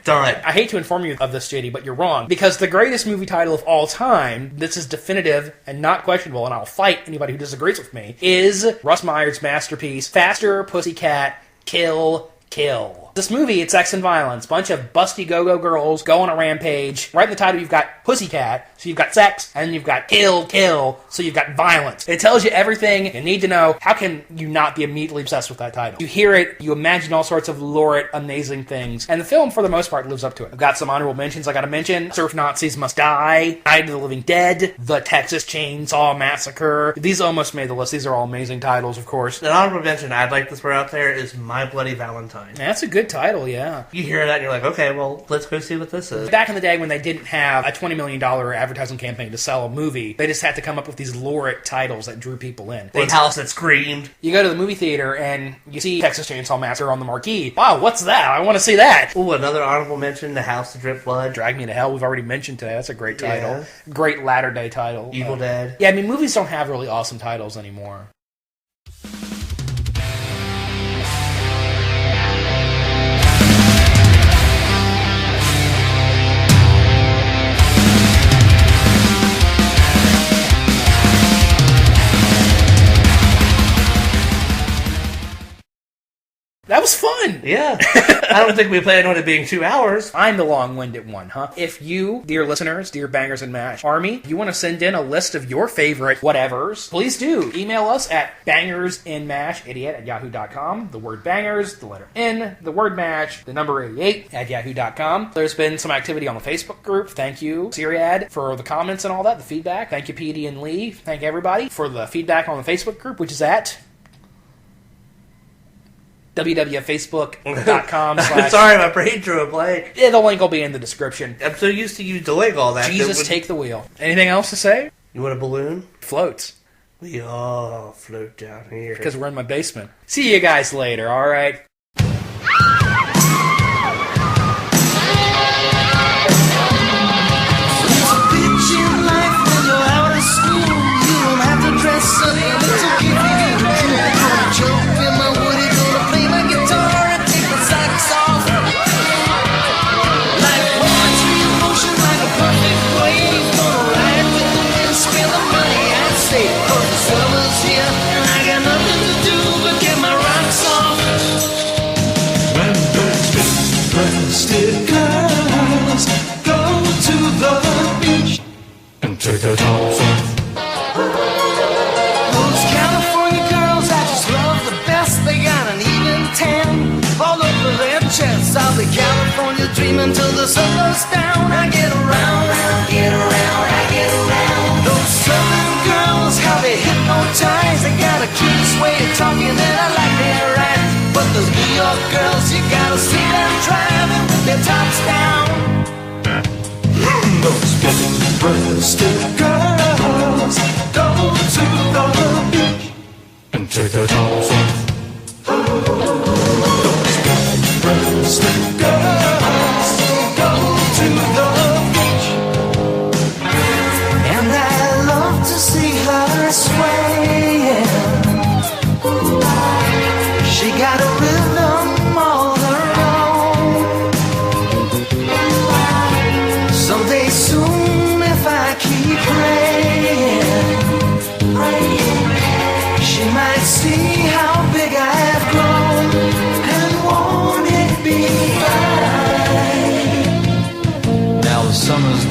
Done. I hate to inform you of this, JD, but you're wrong. Because the greatest movie title of all time, this is definitive and not questionable, and I'll fight anybody who disagrees with me, is Russ Meyer's masterpiece, Faster, Pussycat, Kill, Kill. This movie, it's sex and violence. Bunch of busty go-go girls go on a rampage. Right in the title, you've got Pussycat, so you've got sex, and you've got kill, kill, so you've got violence. It tells you everything you need to know. How can you not be immediately obsessed with that title? You hear it, you imagine all sorts of lurid, amazing things, and the film, for the most part, lives up to it. I've got some honorable mentions I gotta mention. Surf Nazis Must Die, Night of the Living Dead, The Texas Chainsaw Massacre. These almost made the list. These are all amazing titles, of course. An honorable mention I'd like to throw out there is My Bloody Valentine. That's a good title, yeah. You hear that and you're like, okay, well, let's go see what this is. Back in the day when they didn't have a $20 million advertising campaign to sell a movie, they just had to come up with these lurid titles that drew people in. A house that screamed. You go to the movie theater and you see Texas Chainsaw Massacre on the marquee. Wow, what's that? I want to see that. Ooh, another honorable mention, The House That Dripped Blood. Drag Me to Hell, we've already mentioned today. That's a great title. Yeah. Great latter-day title. Evil Dead. Yeah, I mean, movies don't have really awesome titles anymore. That was fun! Yeah. I don't think we planned on it being 2 hours. I'm the long-winded one, huh? If you, dear listeners, dear Bangers and Mash Army, if you want to send in a list of your favorite whatevers, please do. Email us at bangersandmashidiot@yahoo.com. The word bangers, the letter N, the word mash, the number 88 at yahoo.com. There's been some activity on the Facebook group. Thank you, Siriad, for the comments and all that, the feedback. Thank you, Petey and Lee. Thank everybody for the feedback on the Facebook group, which is at www.facebook.com/. Sorry, my brain drew a blank. Yeah, the link will be in the description. I'm so used to you delaying all that. Jesus, take the wheel. Anything else to say? You want a balloon? Floats. We all float down here. Because we're in my basement. See you guys later, alright? Take the tops off. Those California girls, I just love the best. They got an even tan all over their chests. I'll be California dreaming till the sun goes down. I get around, get around, I get around. Those Southern girls, how they hypnotize. They got a curious way of talking that I like their eyes. But those New York girls, you gotta see them driving with their tops down. Those big-breasted girls go to the beach and take their tops off. Those big-breasted girls go to the beach, and I love to see her swaying. She got a rhythm all her own. Someday soon, if I keep praying,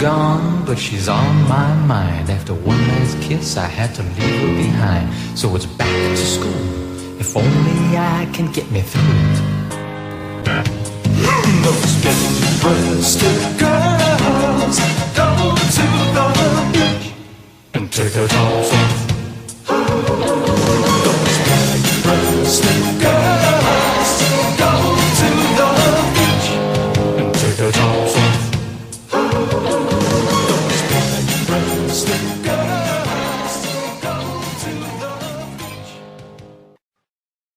gone, but she's on my mind. After one last kiss, I had to leave her behind. So it's back to school. If only I can get me through it. Those big-breasted girls go to the beach and take their time.